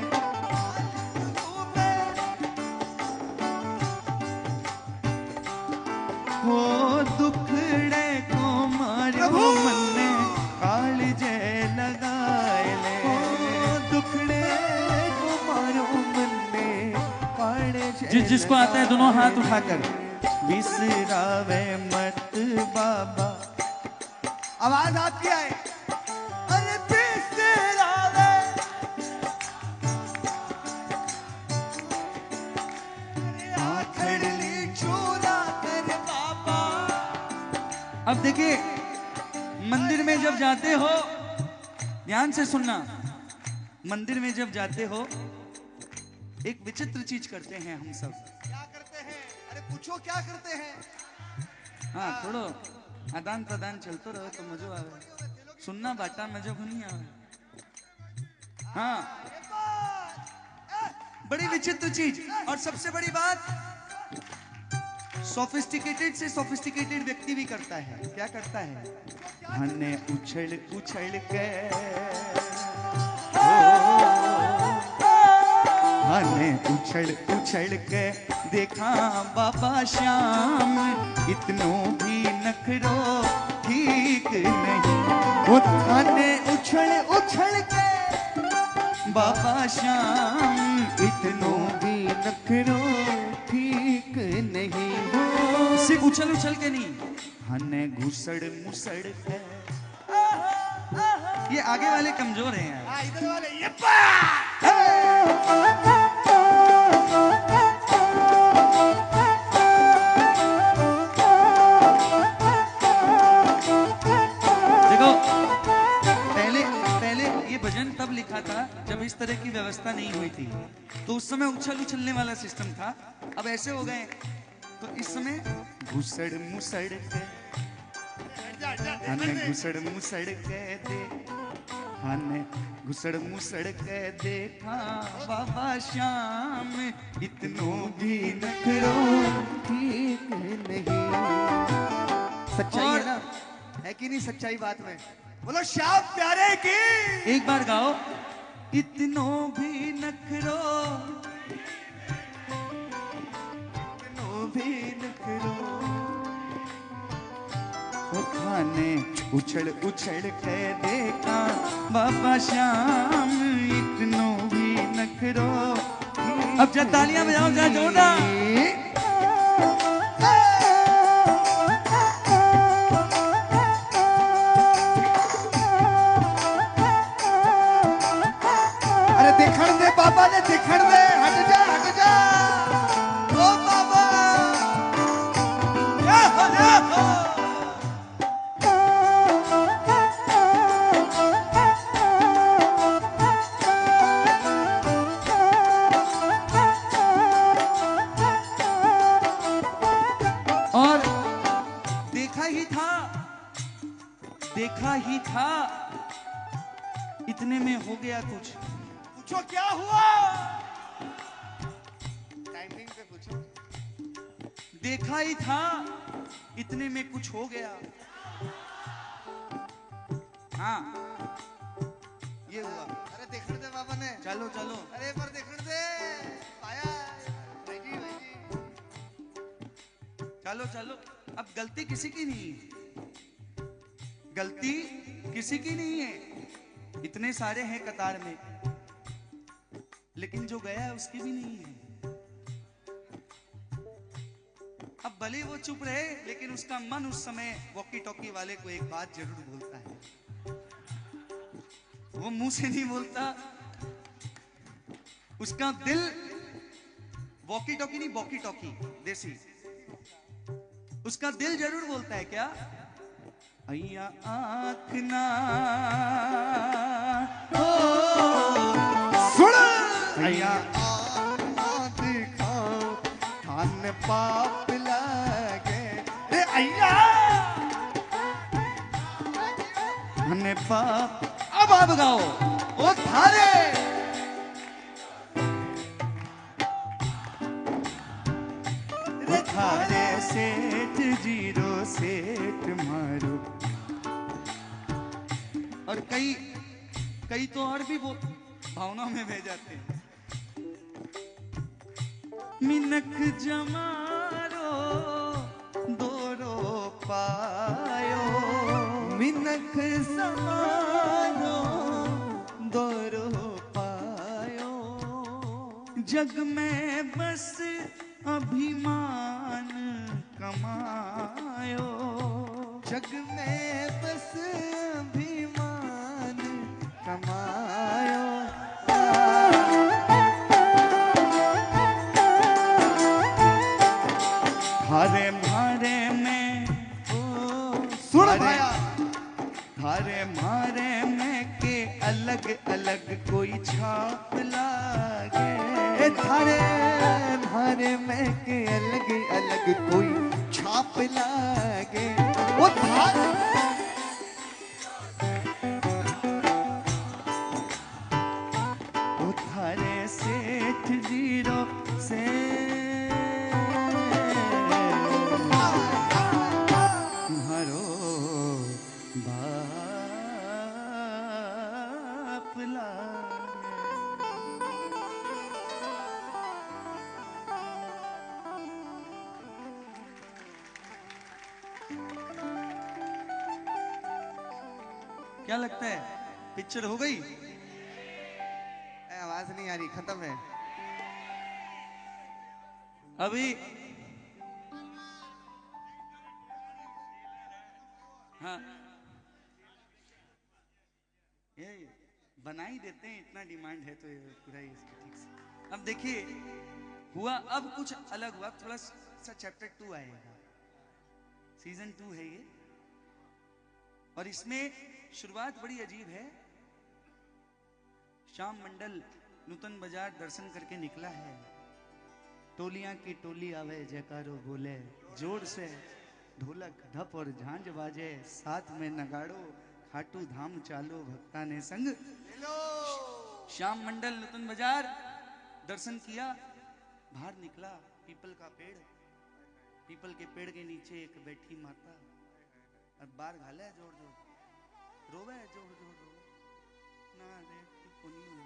हो दुखड़े को मारो मन में कालजे लगाए ले। दुखड़े को मारो मन में कालजे। जिसको आता है दोनों हाथ उठाकर, बिसरावे मत बाबा। आवाज आपकी आए। अरे बिसरावे, आखिरी चूरा कर बाबा। अब देखिए, मंदिर में जब जाते हो, ध्यान से सुनना, मंदिर में जब जाते हो एक विचित्र चीज करते हैं हम सब। क्या करते हैं? अरे पूछो क्या करते हैं? हाँ, थोड़ो आदान प्रदान चलते रहो तो मजो आवे। सुनना बाटा मजो नहीं आवे। हाँ, बड़ी विचित्र चीज। और सबसे बड़ी बात, सोफिस्टिकेटेड से सोफिस्टिकेटेड व्यक्ति भी करता है। क्या करता है? हने उछल उछल के, हने उछल उछल के देखा बाबा श्याम, इतनों भी नखरो ठीक नहीं। हने उछल उछल के बाबा श्याम इतनों भी नखरों ठीक नहीं हो। सिर्फ उछल उछल के नहीं, हने घुसड़ मुसड़ है। ये आगे वाले कमजोर हैं यार। इधर वाले ये देखो, पहले पहले ये भजन तब लिखा था जब इस तरह की व्यवस्था नहीं हुई थी, तो उस समय उछल उछलने वाला सिस्टम था। अब ऐसे हो गए तो इस समय घुसड़ मुसड़ के हने घुसड़ मुसड़ के दे, हने घुसड़ मुसड़ के देखा बाबा श्याम इतनों भी नखरों ठीक नहीं। सच्चाई है ना, है कि नहीं सच्चाई बात में? बोलो श्याम प्यारे की। एक बार गाओ, इतनों भी नखरो, इतनों भी नखरों वो खाने उछल उछल के देखा बाबा श्याम इतनों भी नखरो। अब जब तालियां बजाओ जा जोरदार। अरे देखण दे बाबा ने, देखण दे, हट जा हट जा। ओ बाबा या हो या हो। और देखा ही था इतने में हो गया कुछ। पूछो क्या हुआ? टाइमिंग पे पूछो। देखा ही था इतने में कुछ हो गया। हाँ ये हुआ। अरे देखण दे बाबा ने। चलो चलो। अरे पर देखण दे आया भाई जी भाई जी। चलो चलो। अब गलती किसी की नहीं है, गलती किसी की नहीं है। इतने सारे हैं कतार में, लेकिन जो गया है उसकी भी नहीं है। अब भले वो चुप रहे, लेकिन उसका मन उस समय वॉकी टॉकी वाले को एक बात जरूर बोलता है। वो मुंह से नहीं बोलता, उसका दिल, वॉकी टॉकी नहीं वॉकी टॉकी देसी, उसका दिल जरूर बोलता है क्या? अय्या आँख ना हो सुन अय्या आना दिखाओ खान पाप लागे। रे अय्या हने पाप। अब आप गाओ। ओ थारे रे थारे सेठ जीरो सेठ मारो। और कई कई तो और भी वो भावना में बह जाते हैं। मिनक जमारो दोरो पायो, मिनक समारो दोरो पायो। जग में बस अभिमान कमायो। जग में बस अभिमान कमायो। हरे मारे में सुन भाया हरे मारे में के अलग अलग कोई छाप लागे। थारे भारे में के अलग अलग कोई छाप लागे। वो थार वो थारे सेठ जीरो से तुम्हारो बाप लागे। क्या लगता है, पिक्चर हो गई? आवाज नहीं आ रही, खत्म है। अभी हाँ ये बना ही देते हैं, इतना डिमांड है तो ये पूरा ही इसका ठीक से। अब देखिए हुआ, अब कुछ अलग हुआ, थोड़ा सा चैप्टर 2 आएगा, सीजन 2 है ये, और इसमें शुरुआत बड़ी अजीब है। श्याम मंडल नूतन बाजार दर्शन करके निकला है, टोलियां की टोली आवे जयकारो बोले, जोर से ढोलक ढप और झांझ बाजे, साथ में नगाड़ो खाटू धाम चालो भक्ता ने संग। श्याम मंडल नूतन बाजार दर्शन किया, बाहर निकला, पीपल का पेड़, पीपल के पेड़ के नीचे एक बैठी माता, और बार घाले है जोर जोर, रोवे है जोर जोर रो, ना रे ठीक को नहीं हो,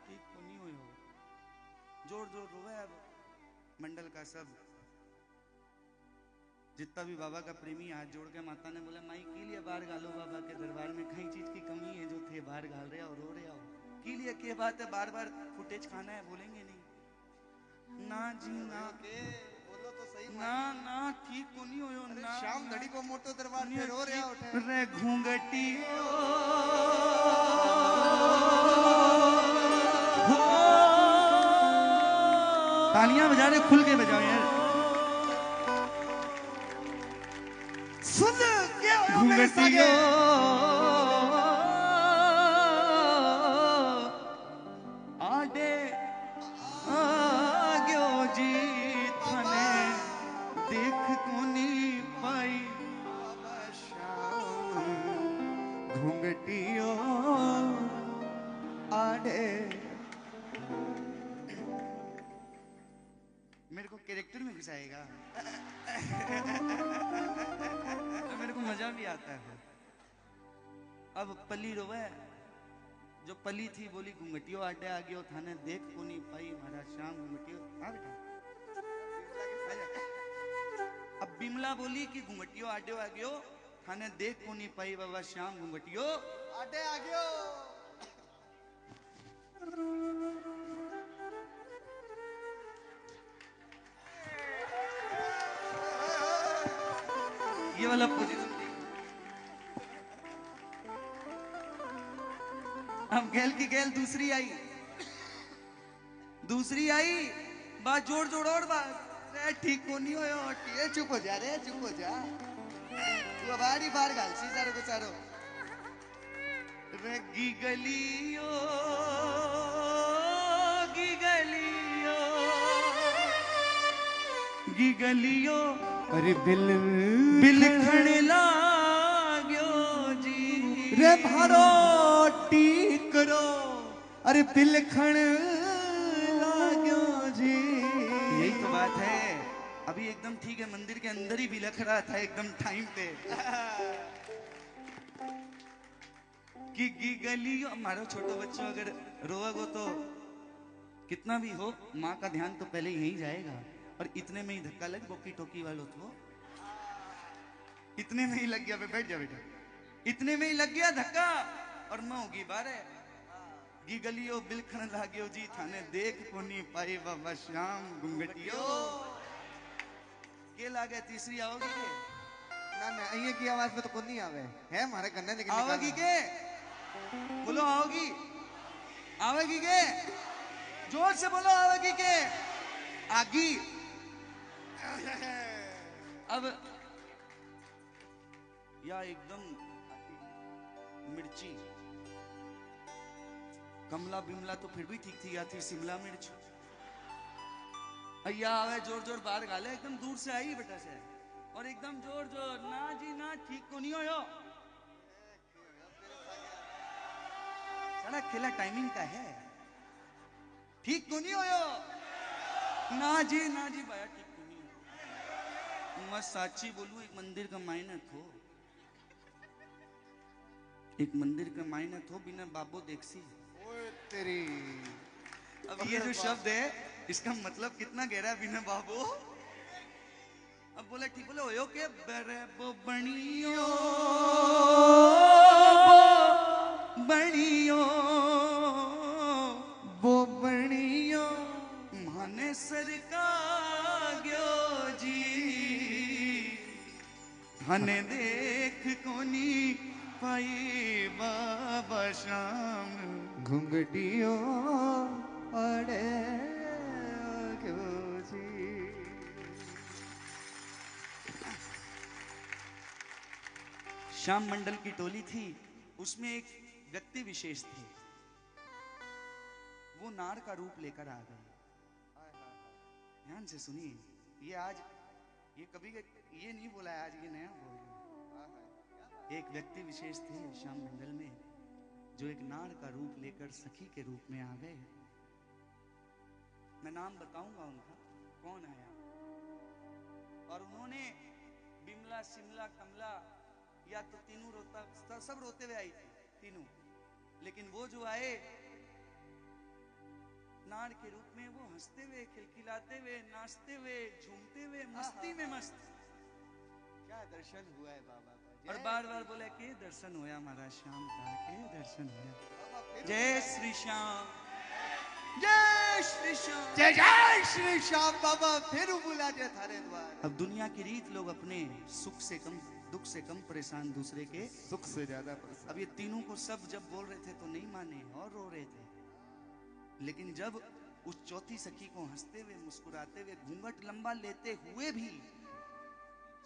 ठीक को नहीं हो, जोर जोर रोवे है। मंडल का सब जितना भी बाबा का प्रेमी हाथ जोड़ के माता ने बोला, माई की लिए बाहर गालो बाबा के दरबार में, कहीं चीज की कमी है जो थे बाहर गाल रहे हो, रो रहे हो, की लिए क्या बात है, बार बार फुटेज खाना है, बोलेंगे नहीं। ना जी ना, बोलो तो सही। ना ना ठीक को नहीं हो ना, श्याम धड़ी को मोटो दरबार पे रो रहे उठे रे घूंघटी तालियां बजा रहे, खुल के बजाओ यार। सुन क्या हो मेरे सागे, आडे आग्यो जी थाने देख कोनी पाई, बाबा श्याम घूंघटियो आड़े। मेरे को कैरेक्टर में घुसाएगा तो मेरे को मजा भी आता है। अब पली रोवे, जो पली थी बोली घूंघटियो आडे आ गयो थाने देख को नहीं पाई, महाराज श्याम घूंघटियो आ बेटा। अब बिमला बोली कि घूंघटियो आडे आ गयो थाने देख को नहीं पाई, बाबा श्याम घूंघटियो आड़े आ गयो। ये वाला पोजीशन थी। अब गैल की गैल दूसरी आई, दूसरी आई, बात जोड़ जोड़ और बात, रे ठीक को नहीं होयो, ये चुप हो जा रे, चुप हो जा, तू अबाड़ी बाहर गाल सी सारो को सारो। रे गिगलियो गिगलियो गिगलियो, अरे बिल बिलखण लाग्यो जी, रे भारो टीक करो, अरे बिलखण लाग्यो जी। यही तो बात है। अभी एकदम ठीक है, मंदिर के अंदर ही बिलख रहा था एकदम टाइम पे कि गिगलियो। मारो छोटो बच्चों अगर रोओगे तो कितना भी हो, माँ का ध्यान तो पहले यही जाएगा, और इतने में ही धक्का लग बोकी टोकी वालों तो, इतने में ही लग गया, बैठ जा बेटा, इतने में ही लग गया धक्का, और मैं होगी बारे गिगलियो बिलखण लाग्यो जी थाने देख को नहीं पाई, बाबा श्याम घूंघटियो के लागे। तीसरी आओगी के ना ना ये की आवाज में तो कोई नहीं आवे है हमारे कन्ने, लेकिन आओगी के, बोलो आओगी, आवेगी के, जोर से बोलो आवेगी के, आगी। अब या एकदम मिर्ची, कमला बिमला तो फिर भी ठीक थी, या थी शिमला मिर्च। अय्या आवे जोर जोर बाहर गाले, एकदम दूर से आई बेटा से, और एकदम जोर जोर, ना जी ना ठीक को नहीं हो, सारा खेला टाइमिंग का है, ठीक को नहीं हो, ना जी भाया ठीक को नहीं हो। मैं साची बोलूं, एक मंदिर का मायने थो, एक मंदिर का मायने थो बिना बाबो देखसी। ओए तेरी, अब ये जो शब्द है इसका मतलब कितना गहरा है, बिना बाबो। अब बोले ठीक, बोले होयो के बरेबो बनियो बनियो हने देख कोनी पाई बाबा श्याम घुंघटियो अड़े क्यों जी। श्याम मंडल की टोली थी, उसमें एक व्यक्ति विशेष थे, वो नार का रूप लेकर आ गए। ध्यान से सुनिए, ये आज ये कभी ये नहीं बोला है, आज ये नया बोल रहा है। एक व्यक्ति विशेष थे श्याम मंडल में, जो एक नार का रूप लेकर सखी के रूप में आ गए। मैं नाम बताऊंगा उनका, कौन आया। और उन्होंने बिमला, शिमला, कमला, या तो तीनों रोता, सब रोते हुए आई थी तीनों, लेकिन वो जो आए नार के रूप में, वो हंसते हुए, खिलखिलाते हुए, नाचते हुए, झूमते हुए, मस्ती में मस्त। क्या दर्शन हुआ है बाबा का। और बार बार बोले के दर्शन होया हमारा श्याम का, के दर्शन होया। जय श्री श्याम, जय श्री श्याम, जय जय श्री श्याम। बाबा फिर बुला दे थारे द्वार। अब दुनिया की रीत, लोग अपने सुख से कम, दुख से कम परेशान, दूसरे के सुख से ज्यादा परेशान। अब ये तीनों को सब जब बोल रहे थे तो नहीं माने और रो रहे थे, लेकिन जब उस चौथी सखी को हंसते हुए, मुस्कुराते हुए, घूंघट लंबा लेते हुए भी,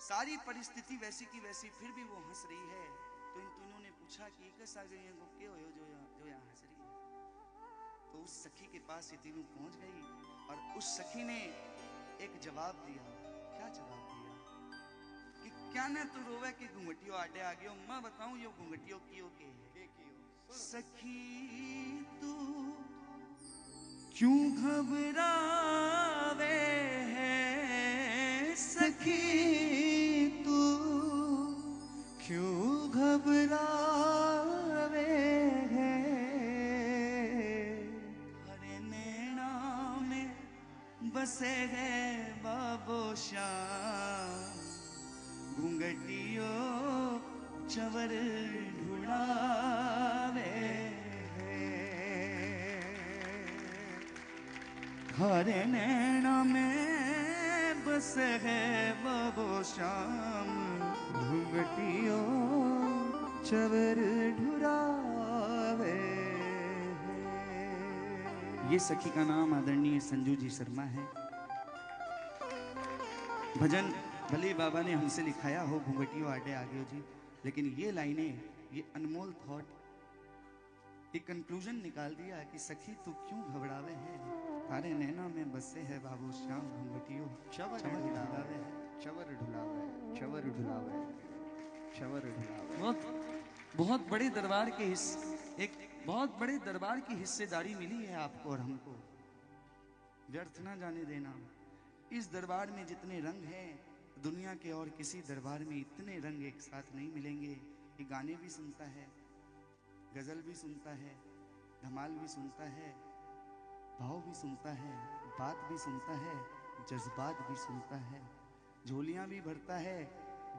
सारी परिस्थिति वैसी की वैसी, फिर भी वो हंस रही है, तो इन तीनों ने पूछा कि कैसा गई है, क्या हो जो यहाँ हंस रही है। तो उस सखी के पास ये तीनों पहुंच गई, और उस सखी ने एक जवाब दिया। क्या जवाब दिया कि क्या ना तू रोवे कि घूंघटियों आडे आ गयो, मैं बताऊं यो घूंघटियों कियो के सखी तू क्यों घबरावे है, सखी तू क्यों घबरावे है। हरे नैना में बसे है बाबो श्याम, घूंघटियो चवर ढूंढावे हरे नैना में बस है बाबो श्याम, घुंघटियो चवर ढुरावे। ये सखी का नाम आदरणीय संजू जी शर्मा है। भजन भले बाबा ने हमसे लिखाया हो, घूंघटियो आडे आ गयो जी, लेकिन ये लाइनें, ये अनमोल थॉट, एक कंक्लूजन निकाल दिया कि सखी तू क्यों घबरावे है, थारे नैना में बसे है बाबू श्याम, घूंघटियो चवर ढुलावे, चवर ढुलावे, चवर ढुलावे, चवर ढुलावे। बहुत बड़े दरबार के एक बहुत बड़े दरबार की हिस्सेदारी मिली है आपको और हमको, व्यर्थ ना जाने देना। इस दरबार में जितने रंग हैं, दुनिया के और किसी दरबार में इतने रंग एक साथ नहीं मिलेंगे। ये गाने भी सुनता है, गजल भी सुनता है, धमाल भी सुनता है, भाव भी सुनता है, बात भी सुनता है, जज्बात भी सुनता है, झोलियां भी भरता है,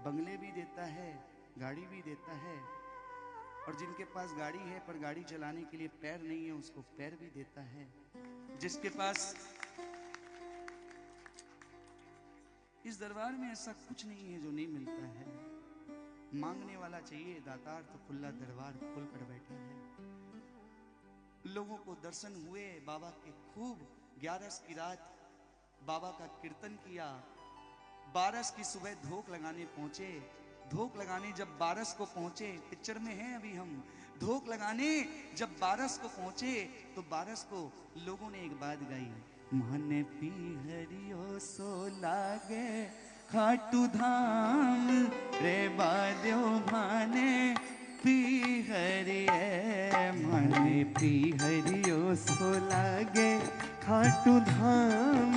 बंगले भी देता है, गाड़ी भी देता है, और जिनके पास गाड़ी है पर गाड़ी चलाने के लिए पैर नहीं है, उसको पैर भी देता है। जिसके पास, इस दरबार में ऐसा कुछ नहीं है जो नहीं मिलता है। मांगने वाला चाहिए दातार, तो खुला दरबार खोल कर बैठा है। लोगों को दर्शन हुए बाबा के, खूब 11 की रात बाबा का कीर्तन किया, 12 की सुबह धोख लगाने पहुंचे। धोख लगाने जब 12 को पहुंचे, पिक्चर में है अभी हम, धोख लगाने जब 12 को पहुंचे तो 12 को लोगों ने एक बात गाई, मन पी हरियो सो लागे खाटू धाम रे बाद्यो भाने पी हरिये, मन पी हरियो सो लागे खाटू धाम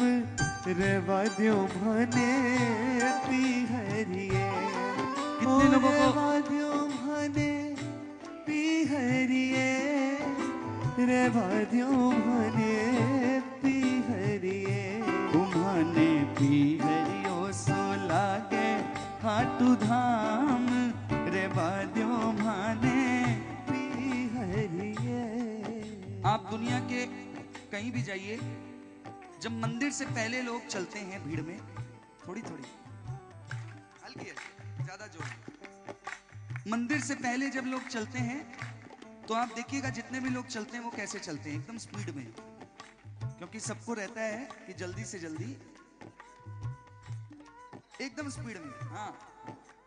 रे वाद्यो भाने पी हरिये। कितने लोगों को वाद्यो भाने पी हरिये, रे वाद्यो भाने पी हरिये। तुम्हाने पी हरियो सो लागे खाटू धाम रे बाद्यो भाने पी हरिये। आप दुनिया के कहीं भी जाइए, जब मंदिर से पहले लोग चलते हैं भीड़ में, थोड़ी थोड़ी हल्की है, ज्यादा जोर। मंदिर से पहले जब लोग चलते हैं तो आप देखिएगा जितने भी लोग चलते हैं वो कैसे चलते हैं, एकदम स्पीड में, क्योंकि सबको रहता है कि जल्दी से जल्दी, एकदम स्पीड में। हाँ,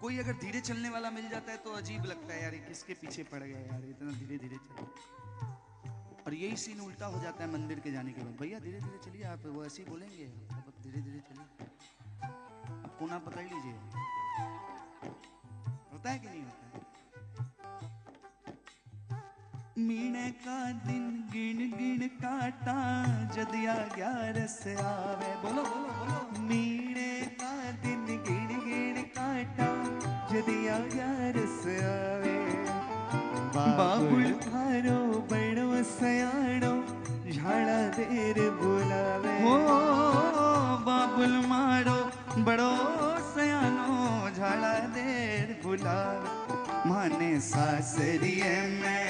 कोई अगर धीरे चलने वाला मिल जाता है तो अजीब लगता है, यार ये किसके पीछे पड़ गया यार, इतना धीरे धीरे चल। और यही सीन उल्टा हो जाता है मंदिर के जाने के बाद। भैया धीरे धीरे चलिए, आप वो ऐसे ही बोलेंगे, आप धीरे धीरे चलिए, आप कोना पकड़ लीजिए। होता है कि नहीं होता है? मीणे का दिन गिन गिन काटा, जदिया 11 आवे। बोलो बोलो बोलो। मीणे का दिन गिन गिन काटा, जदिया 11 आवे। बाबुल थारो बड़ो सयाणो, झाड़ा देर बुलावे। हो बाबुल मारो बड़ो सयानो, झाड़ा देर बुलावे। माने सासरिये में,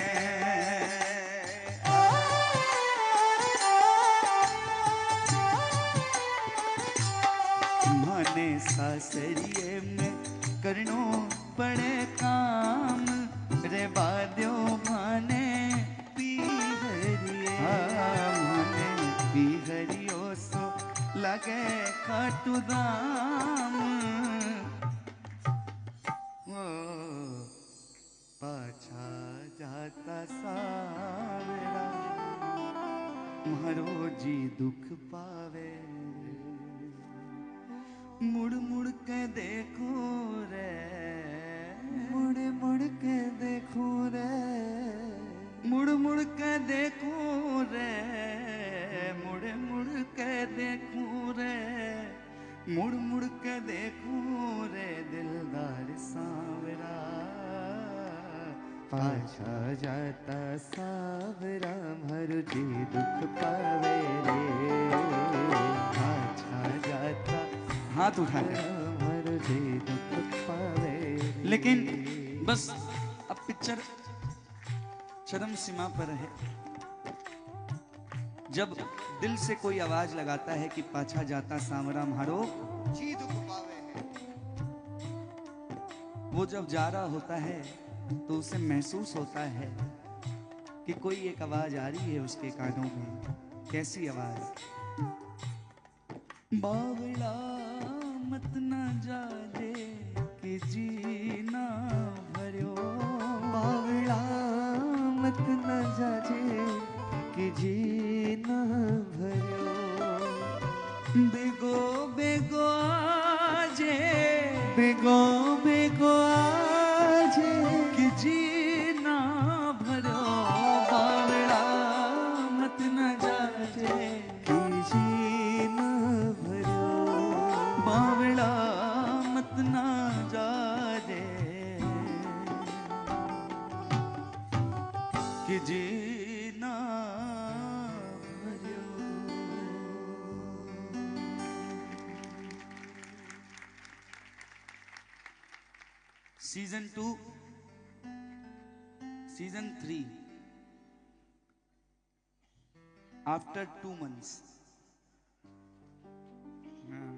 माने सासरिये में करनो पड़े काम रे, बाद्यो माने पीहरिये। माने पीहरियो सो लगे खाटू दाम। ओ पाछा जाता सावरा, मारो जी दुख पावे। मुड़ मुड़ के देखो रे, मुड़ मुड़ के देखो रे, मुड़ मुड़ के देखो रे, मुड़ मुड़ के देखो रे, मुड़ मुड़ के देखो रे, दिलदार सांवरा। पाछा जाता सावरा, मारो जी दुख पावे रे। पाछा जाता हाथ उठा कर। मारो जी दुख पावे रे। लेकिन बस अब पिक्चर चरम सीमा पर है। जब दिल से कोई आवाज लगाता है कि पाछा जाता सांवरा म्हारो जी दुख पावे है। वो जब जा रहा होता है तो उसे महसूस होता है कि कोई एक आवाज आ रही है उसके कानों में। कैसी आवाज? बावला मत ना जा दे कि जीना भरियो। बावला मत न जाजे कि जी न भरियो। बेगो बेगो आजे, बेगो बेगो आजे कि जीना भरो। बावला मत न जाजे कि जी न भरियो। बावला मत ना जा दे कि जीना भरियो। Season 2, season 3, after 2 months।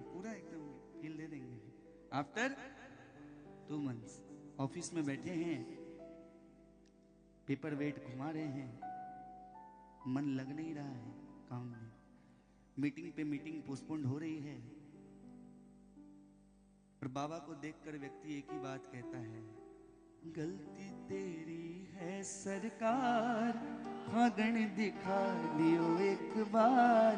पूरा एकदम फील दे देंगे। आफ्टर 2 months ऑफिस में बैठे हैं, पेपर वेट घुमा रहे हैं, मन लग नहीं रहा है काम में। मीटिंग पे मीटिंग पोस्टपोन्ड हो रही है, और बाबा को देखकर व्यक्ति एक ही बात कहता है, गलती तेरी है सरकार, फागण दिखा लियो एक बार।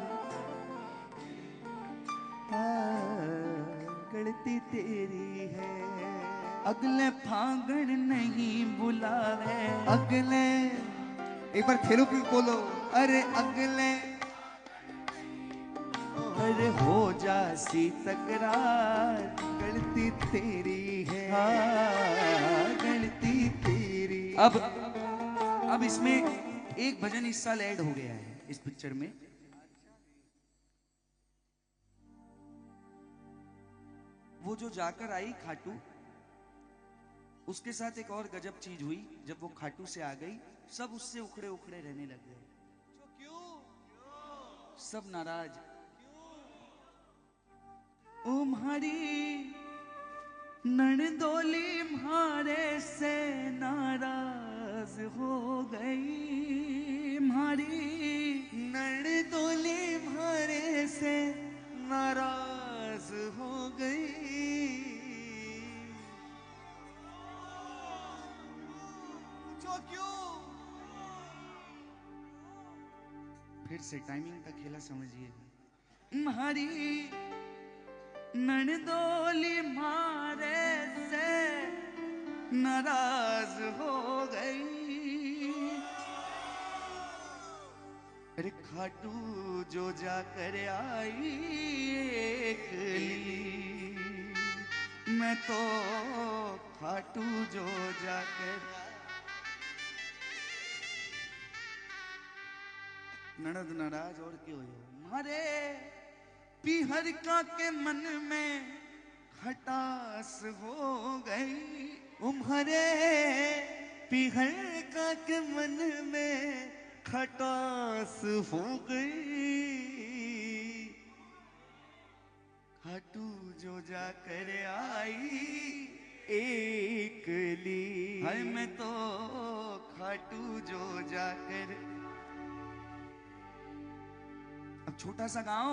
गलती तेरी है। अगले फागण नहीं बुलावे। अगले, एक बार खेलो भी बोलो। अरे अगले, अरे हो जासी तकरार, गलती तेरी है। गलती तेरी। अब इसमें एक भजन इस साल ऐड हो गया है इस पिक्चर में। वो जो जाकर आई खाटू, उसके साथ एक और गजब चीज हुई। जब वो खाटू से आ गई, सब उससे उखड़े उखड़े रहने लग गए। सब नाराज। ओ म्हारी ननदोली म्हारे से नाराज हो गई म्हारी, ननदोली म्हारे से नाराज हो गई। पूछो क्यों? फिर से टाइमिंग का खेला समझिए। म्हारी ननदोली म्हारे से नाराज हो गई। अरे खाटू जो जाकर आई एकली, मैं तो खाटू जो जाकर। ननद नाराज और क्यों हो? मारे पीहर का के मन में खटास हो गई। तुम्हारे पीहर का के मन में खटास हो गई। खाटू जो जाकर आई एकली, हाय मैं तो खाटू जो जाकर। अब छोटा सा गांव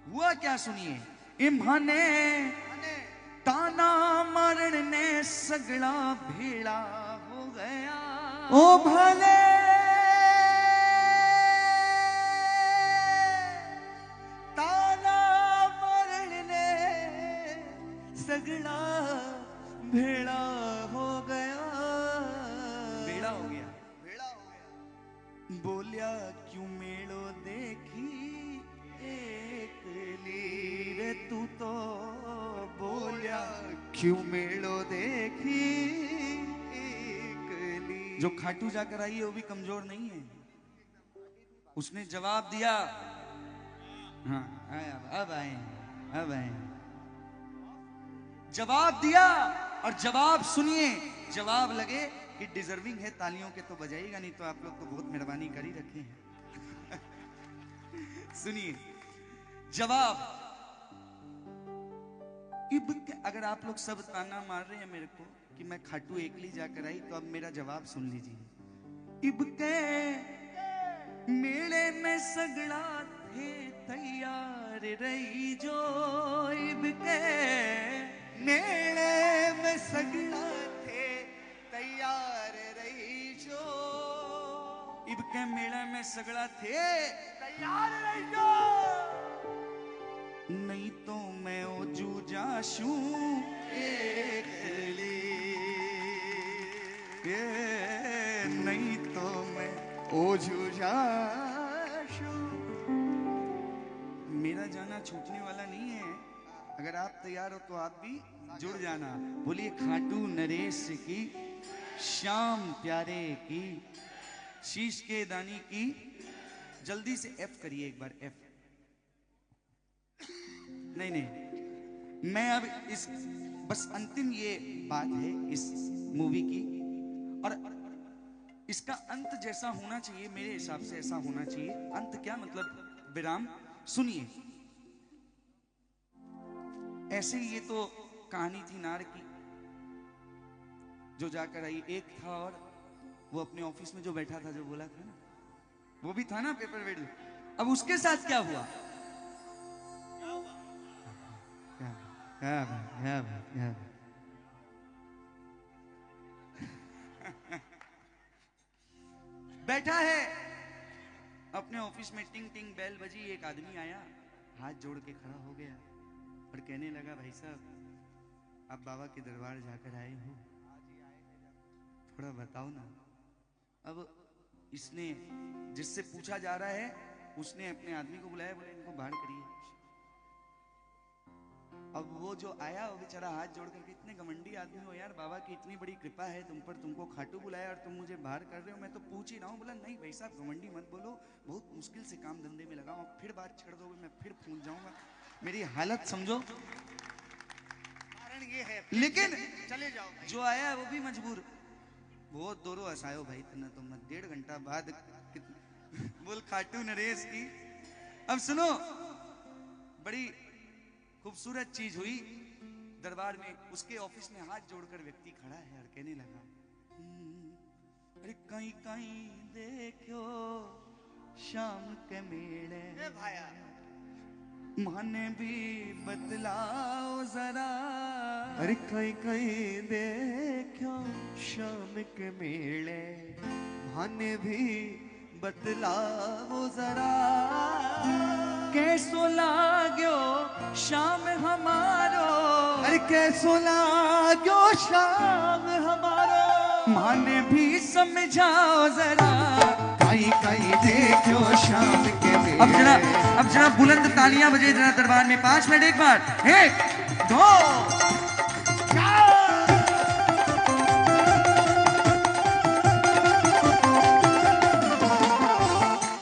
हुआ क्या सुनिए। इम्हाने ताना मारण ने सगड़ा भेड़ा हो गया। ओ भले ताना मरण ने सगड़ा भेड़ा हो गया। बेड़ा हो गया। भेड़ा हो गया। बोलिया क्यों मेड़ो देखी एकली, रे तू तो बोलिया क्यों मेड़ो देखी एकली। जो खाटू जाकर आई है वो भी कमजोर नहीं है। उसने जवाब दिया। हाँ आए, अब आए, अब आए। जवाब दिया और जवाब सुनिए। जवाब लगे कि डिजर्विंग है तालियों के तो बजाइएगा, नहीं तो आप लोग तो बहुत मेहरबानी कर ही रखे हैं। सुनिए जवाब। अगर आप लोग सब ताना मार रहे हैं मेरे को कि मैं खाटू एकली जाकर आई, तो अब मेरा जवाब सुन लीजिए। इब के मेले में सगड़ा थे तैयार रही जो। इब के मेले में सगड़ा थे तैयार रही जो। इब के मेले में सगड़ा थे तैयार रही जो। नहीं तो मैं ओ जूझाशू एकली, नहीं तो मैं ओ जूझाशू। मेरा जाना छूटने वाला नहीं है। अगर आप तैयार हो तो आप भी जुड़ जाना। बोलिए खाटू नरेश की, श्याम प्यारे की, शीश के दानी की। जल्दी से एफ करिए एक बार, एफ। नहीं नहीं, मैं अब इस बस अंतिम ये बात है इस मूवी की, और इसका अंत जैसा होना चाहिए मेरे हिसाब से ऐसा होना चाहिए। अंत क्या मतलब? विराम। सुनिए, ऐसे ये तो कहानी थी नार की जो जाकर आई। एक था और वो अपने ऑफिस में जो बैठा था, जो बोला था ना, वो भी था ना पेपर वेट। अब उसके साथ क्या हुआ? बैठा है अपने ऑफिस में, टिंग टिंग बेल बजी। एक आदमी आया, हाथ जोड़ के खड़ा हो गया और कहने लगा, भाई साहब आप बाबा के दरबार जाकर आए हो, थोड़ा बताओ ना। अब इसने, जिससे पूछा जा रहा है, उसने अपने आदमी को बुलाया, बोले इनको बाहर करिए। अब वो जो आया वो बेचारा हाथ जोड़ करके, इतने घमंडी आदमी हो यार, बाबा की इतनी बड़ी कृपा है तुम पर, तुमको खाटू बुलाया और तुम मुझे बाहर कर रहे हो, मैं तो पूछ ही रहा हूँ। बोला नहीं भाई साहब घमंडी मत बोलो, बहुत मुश्किल से काम धंधे में लगा हूं, फिर बात छेड़ दोगे मैं फिर फूंक जाऊंगा, मेरी हालत समझो। कारण ये है, लेकिन चले जाओ भाई। जो आया वो भी मजबूर। बहुत दोनों हंसायो भाई तना तो मत। 1.5 घंटा बाद बोल खाटू नरेश की। अब सुनो, बड़ी खूबसूरत चीज हुई। दरबार में उसके ऑफिस में हाथ जोड़कर व्यक्ति खड़ा है और कहने लगा, अरे कहीं कहीं देखो शाम के मेले भाया माने भी बतलाओ जरा। अरे कहीं कहीं देखो शाम के मेले माने भी बतलाओ जरा। कैसो लाग्यो शाम हमारो, अरे कैसो लाग्यो शाम हमारो माने भी समझाओ जरा। कहीं कहीं देखो शाम के मेले। अब जरा बुलंद तालियां बजे जरा दरबार में। 5 मिनट एक बार, 1 2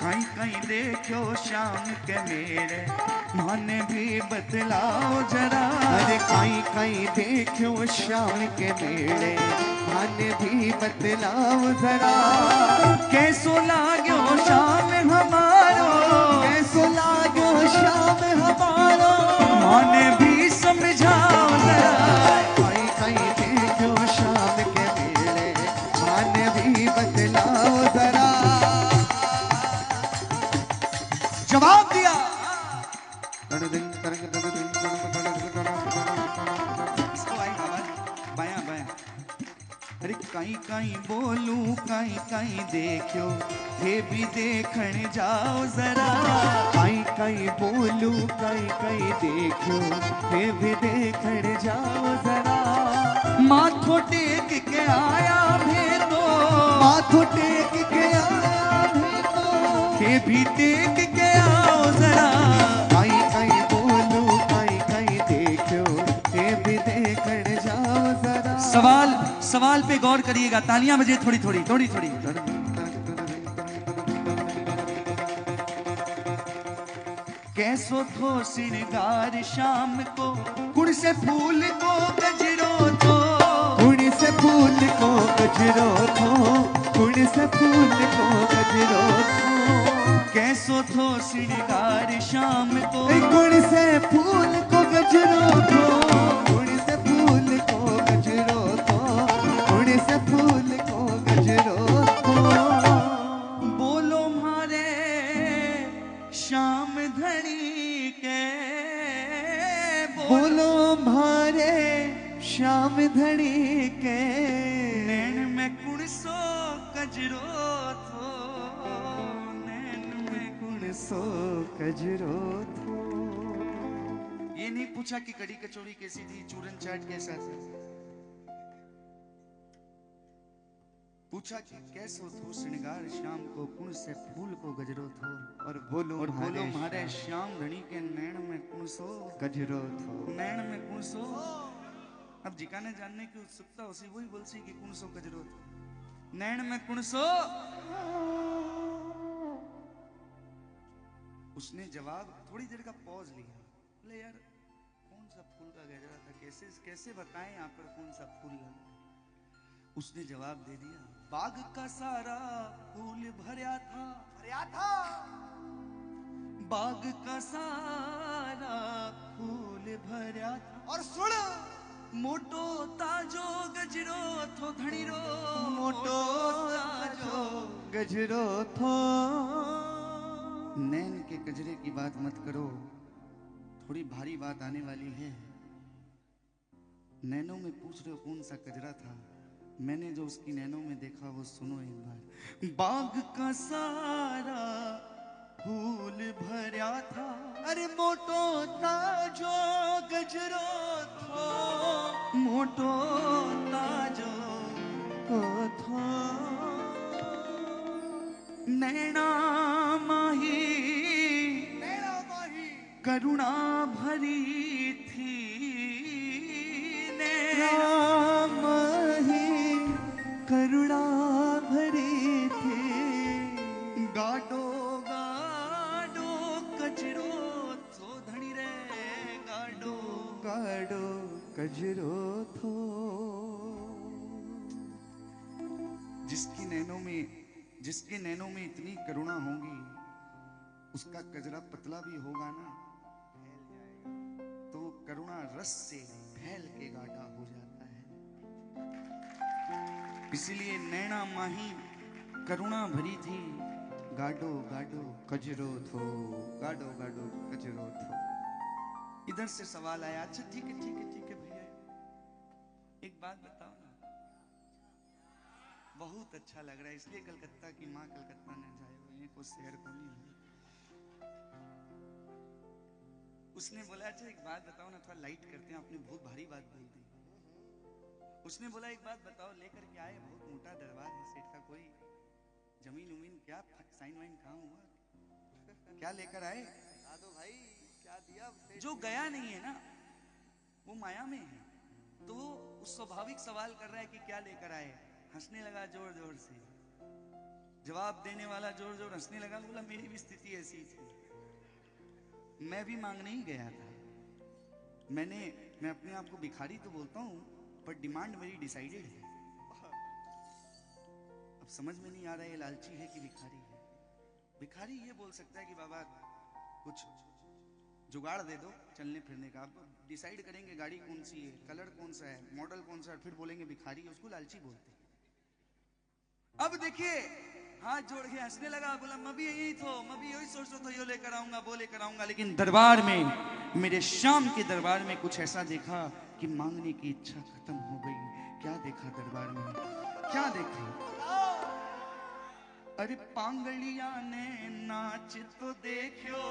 कहीं कहीं देखो शाम के मेले माने भी बतलाओ जरा। अरे कहीं कहीं देखो शाम के मेले माने भी बतलाओ जरा। कैसो लाग्यो शाम हमारो, कैसो लाग्यो शाम हमारो माने भी समझाओ जरा। कहीं कहीं देखो शाम के मेले माने भी बतलाओ जरा। जवाब दिया। इसको आई आवाज बाया बाया। अरे कहीं कहीं बोलूं कहीं कहीं देखो, ये भी देखने जाओ जरा। कहीं कहीं बोलूं कहीं कहीं देखो, ये भी देखने जाओ जरा। माथो टेक के आया भेदो, माथो टेक के आया भेदो, ये भी टेक के आओ जरा। कहीं कहीं बोलूं कहीं कहीं देखो, ये भी देखने जाओ जरा। सवाल पे गौर करिएगा। तालियां बजे थोड़ी थोड़ी थोड़ी थोड़ी। कैसो थो श्रृंगार शाम को, कुड़ से फूल को गजरो तो, कुड़ से फूल को गजरो थो, कुड़ से फूल को गजरो थो। कैसो थो श्रृंगार शाम को, कुड़ से फूल को गजरो थो, कुड़ से फूल को गजरो थो, कुड़ से फूल को गजरो थो। बोलो मारे श्याम धनी के, बोलो मारे श्याम धनी के, नैन में कुड़सो कजरो थो, नैन में कुड़ सो गजरो थो। ये नहीं पूछा कि कड़ी कचौड़ी कैसी थी, चूरन चाट कैसा था। पूछा कि कैसो थो श्रृंगार शाम को, कुण से फूल को गजरो थो। और बोलो मारे श्याम धनी के नैन में कुणसो गजरो थो। नैन में कुणसो। अब जिकाने जानने की उत्सुकता उसी वही बोलसी कि कुणसो गजरो थो, नैन में कुणसो। उसने जवाब थोड़ी देर का पॉज लिया। बोले यार कौन सा फूल का गजरा था, कैसे कैसे बताएं यहाँ पर कौन सा फूल लगा। उसने जवाब दे दिया, बाग का सारा फूल भरा था, बाग का सारा फूल भरा था। और सुन मोटो ताजो गजरो थो धणीरो, मोटो ताजो गजरो थो। नैन के गजरे की बात मत करो, थोड़ी भारी बात आने वाली है। नैनों में पूछ रहे हो कौन सा गजरा था, मैंने जो उसकी नैनों में देखा वो सुनो एक बार। बाग का सारा फूल भरा था, अरे मोटो ताजो गजरो थो, मोटो ताजो थो। नैना माही करुणा भरी थी, राम ही करुणा भरी थी। गाडो गाडो कचरो थो धनी रे, गाडो गाडो कजरो थो। जिसके नैनों में इतनी करुणा होगी, उसका कजरा पतला भी होगा ना तो करुणा रस से फैल के गाढ़ा हो जाता है। इसीलिए नैना माही करुणा भरी थी, गाडो गाडो कजरो थो, गाडो गाडो कजरो थो। इधर से सवाल आया, अच्छा ठीक है ठीक है ठीक है भैया, एक बात बताओ ना, बहुत अच्छा लग रहा है, इसलिए कलकत्ता की माँ कलकत्ता ने जाए हुए को शहर को नहीं है। उसने बोला अच्छा एक बात बताओ ना, थोड़ा लाइट करते हैं, आपने बहुत भारी बात बोल दी। उसने बोला एक बात बताओ, लेकर के आए बहुत मोटा दरबार है सेठ का, कोई जमीन उमीन क्या साइन वाइन कहाँ हुआ, क्या लेकर आए? दादू भाई क्या दिया सेठ जो गया नहीं है ना वो माया में है, तो वो उस स्वाभाविक सवाल कर रहा है कि क्या लेकर आए। हंसने लगा जोर जोर से, जवाब देने वाला जोर जोर हंसने लगा, बोला मेरी भी स्थिति ऐसी थी, मैं भी मांगने ही गया था। मैं अपने आप को भिखारी तो बोलता हूँ, पर डिमांड मेरी डिसाइडेड है। अब समझ में नहीं आ रहा है ये लालची है कि भिखारी है। भिखारी ये बोल सकता है कि बाबा कुछ जुगाड़ दे दो चलने फिरने का, आप डिसाइड करेंगे गाड़ी कौन सी है, कलर कौन सा है, मॉडल कौन सा है, फिर बोलेंगे भिखारी, उसको लालची बोलते हैं। अब देखिए हाथ जोड़ के हंसने लगा, बोला मैं भी यही तो, मैं भी यही सोच रहा था, यो लेकर आऊंगा वो लेकर आऊंगा, लेकिन दरबार में, मेरे शाम के दरबार में कुछ ऐसा देखा कि मांगने की इच्छा खत्म हो गई। क्या देखा दरबार में, क्या देखा? अरे पांगलिया ने नाच तो देखो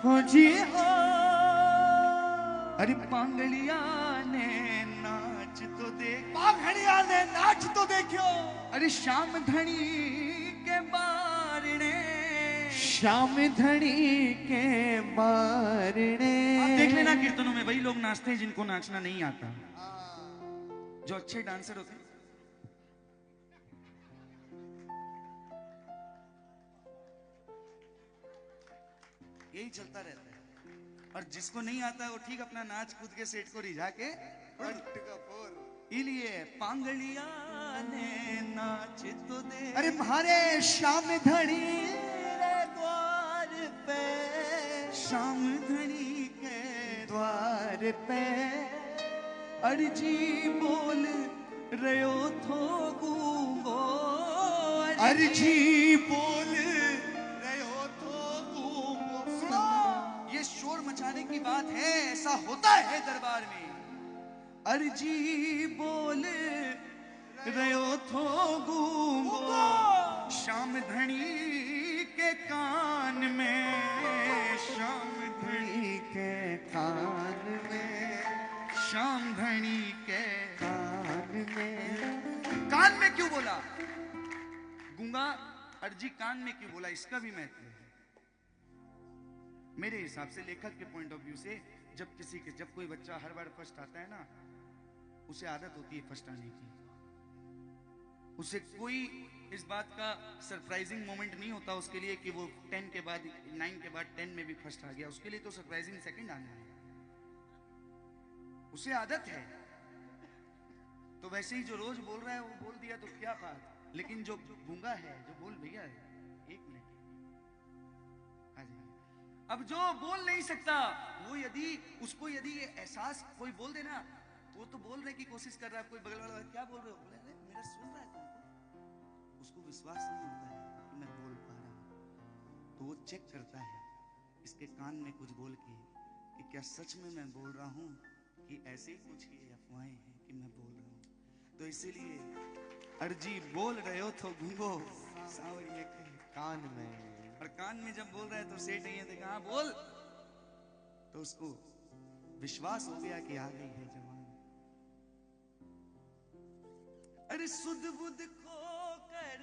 हो जी हो, अरे पांगलिया ने नाच तो देख, पाघड़िया ने नाच तो देखो, अरे श्याम धनी के बारणे, श्याम धनी के बारणे। आप देख लेना कीर्तनों में वही लोग नाचते हैं जिनको नाचना नहीं आता, जो अच्छे डांसर होते हैं। यही चलता रहता है, और जिसको नहीं आता है वो ठीक अपना नाच कूद के सेठ को रिझा के इलिए पांगलिया ने नाच तो दे। अरे मारे श्याम धनी रे द्वार पे, श्याम धनी के द्वार पे अर्जी बोल रयो थो गूंगो, अर्जी बोल रयो तो गूंगो। सुनो, ये शोर मचाने की बात है, ऐसा होता है दरबार में। अर्जी बोल रयो थो गूंगो, श्याम धनी के कान में, श्याम धनी के कान में, श्याम धनी के कान में। कान में क्यों बोला? गूंगा अर्जी कान में क्यों बोला, इसका भी महत्व है मेरे हिसाब से, लेखक के पॉइंट ऑफ व्यू से। जब कोई बच्चा हर बार फर्स्ट आता है ना, उसे आदत होती है फर्स्ट आने की, उसे कोई इस बात का सरप्राइजिंग मोमेंट नहीं होता उसके लिए कि वो 10 के बाद 9 के बाद 10 में भी फर्स्ट आ गया, उसके लिए तो सरप्राइजिंग सेकंड आना है, उसे आदत है। तो वैसे ही जो रोज बोल रहा है वो बोल दिया तो क्या बात, लेकिन जो गूंगा है, जो बोल भैया है, एक मिनट अब जो बोल नहीं सकता वो उसको यदि ये एहसास कोई बोल देना, वो तो बोलने की कोशिश कर रहा है, कोई बगल वाला क्या बोल रहे हो, बोले मेरा सुन रहा है तुमको, उसको विश्वास नहीं होता है कि मैं बोल पा रहा हूं, तो वो चेक करता है इसके कान में कुछ बोल के कि क्या सच में मैं बोल रहा हूं कि ऐसे ही कुछ ये अफवाहें हैं कि मैं बोल रहा हूं। तो इसीलिए अर्जी बोल रहे हो तो गूंगो सांवरिए के कान में, और कान में जब बोल रहा है तो सेठ नहीं है, देखा हाँ बोल, तो उसको विश्वास हो गया कि आ गई है जवान। अरे सुध बुध खो कर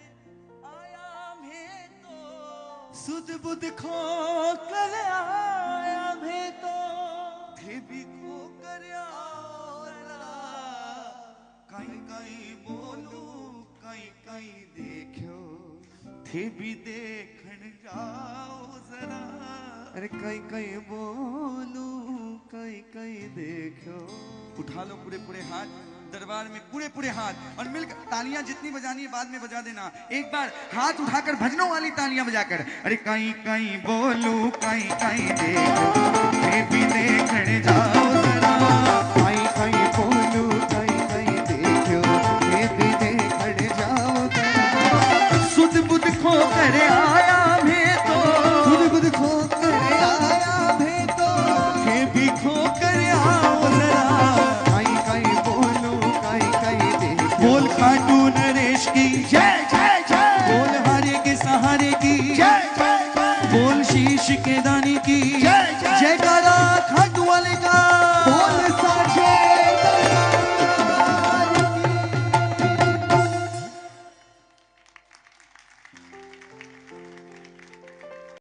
आया मैं तो, सुध बुध खो कर आया मैं तो, थे भी खो कर आया, कहीं कहीं बोलू कहीं कहीं देखो, थे भी देखन जाओ जरा। अरे कहीं कहीं बोलू कहीं कहीं देखो। उठा लो पूरे पूरे हाथ दरबार में, पूरे पूरे हाथ, और मिलकर तालियां जितनी बजानी है बाद में बजा देना, एक बार हाथ उठाकर भजनों वाली तालियां बजाकर, अरे कहीं कहीं बोलू कहीं कहीं देखो, ये भी देखने जाओ जरा कई कई बोलू कई कई देखो ये भी देखने जाओ जरा सुध बुध खो कर आया मैं तो खुद खुद खो कर आया मैं तो ये भी खो कर आओ जरा कई कई बोलू कई कई देखो बोल खाटू नरेश की जय जय जय बोल हारे के सहारे की जय जय जय बोल शीश के दाने की जय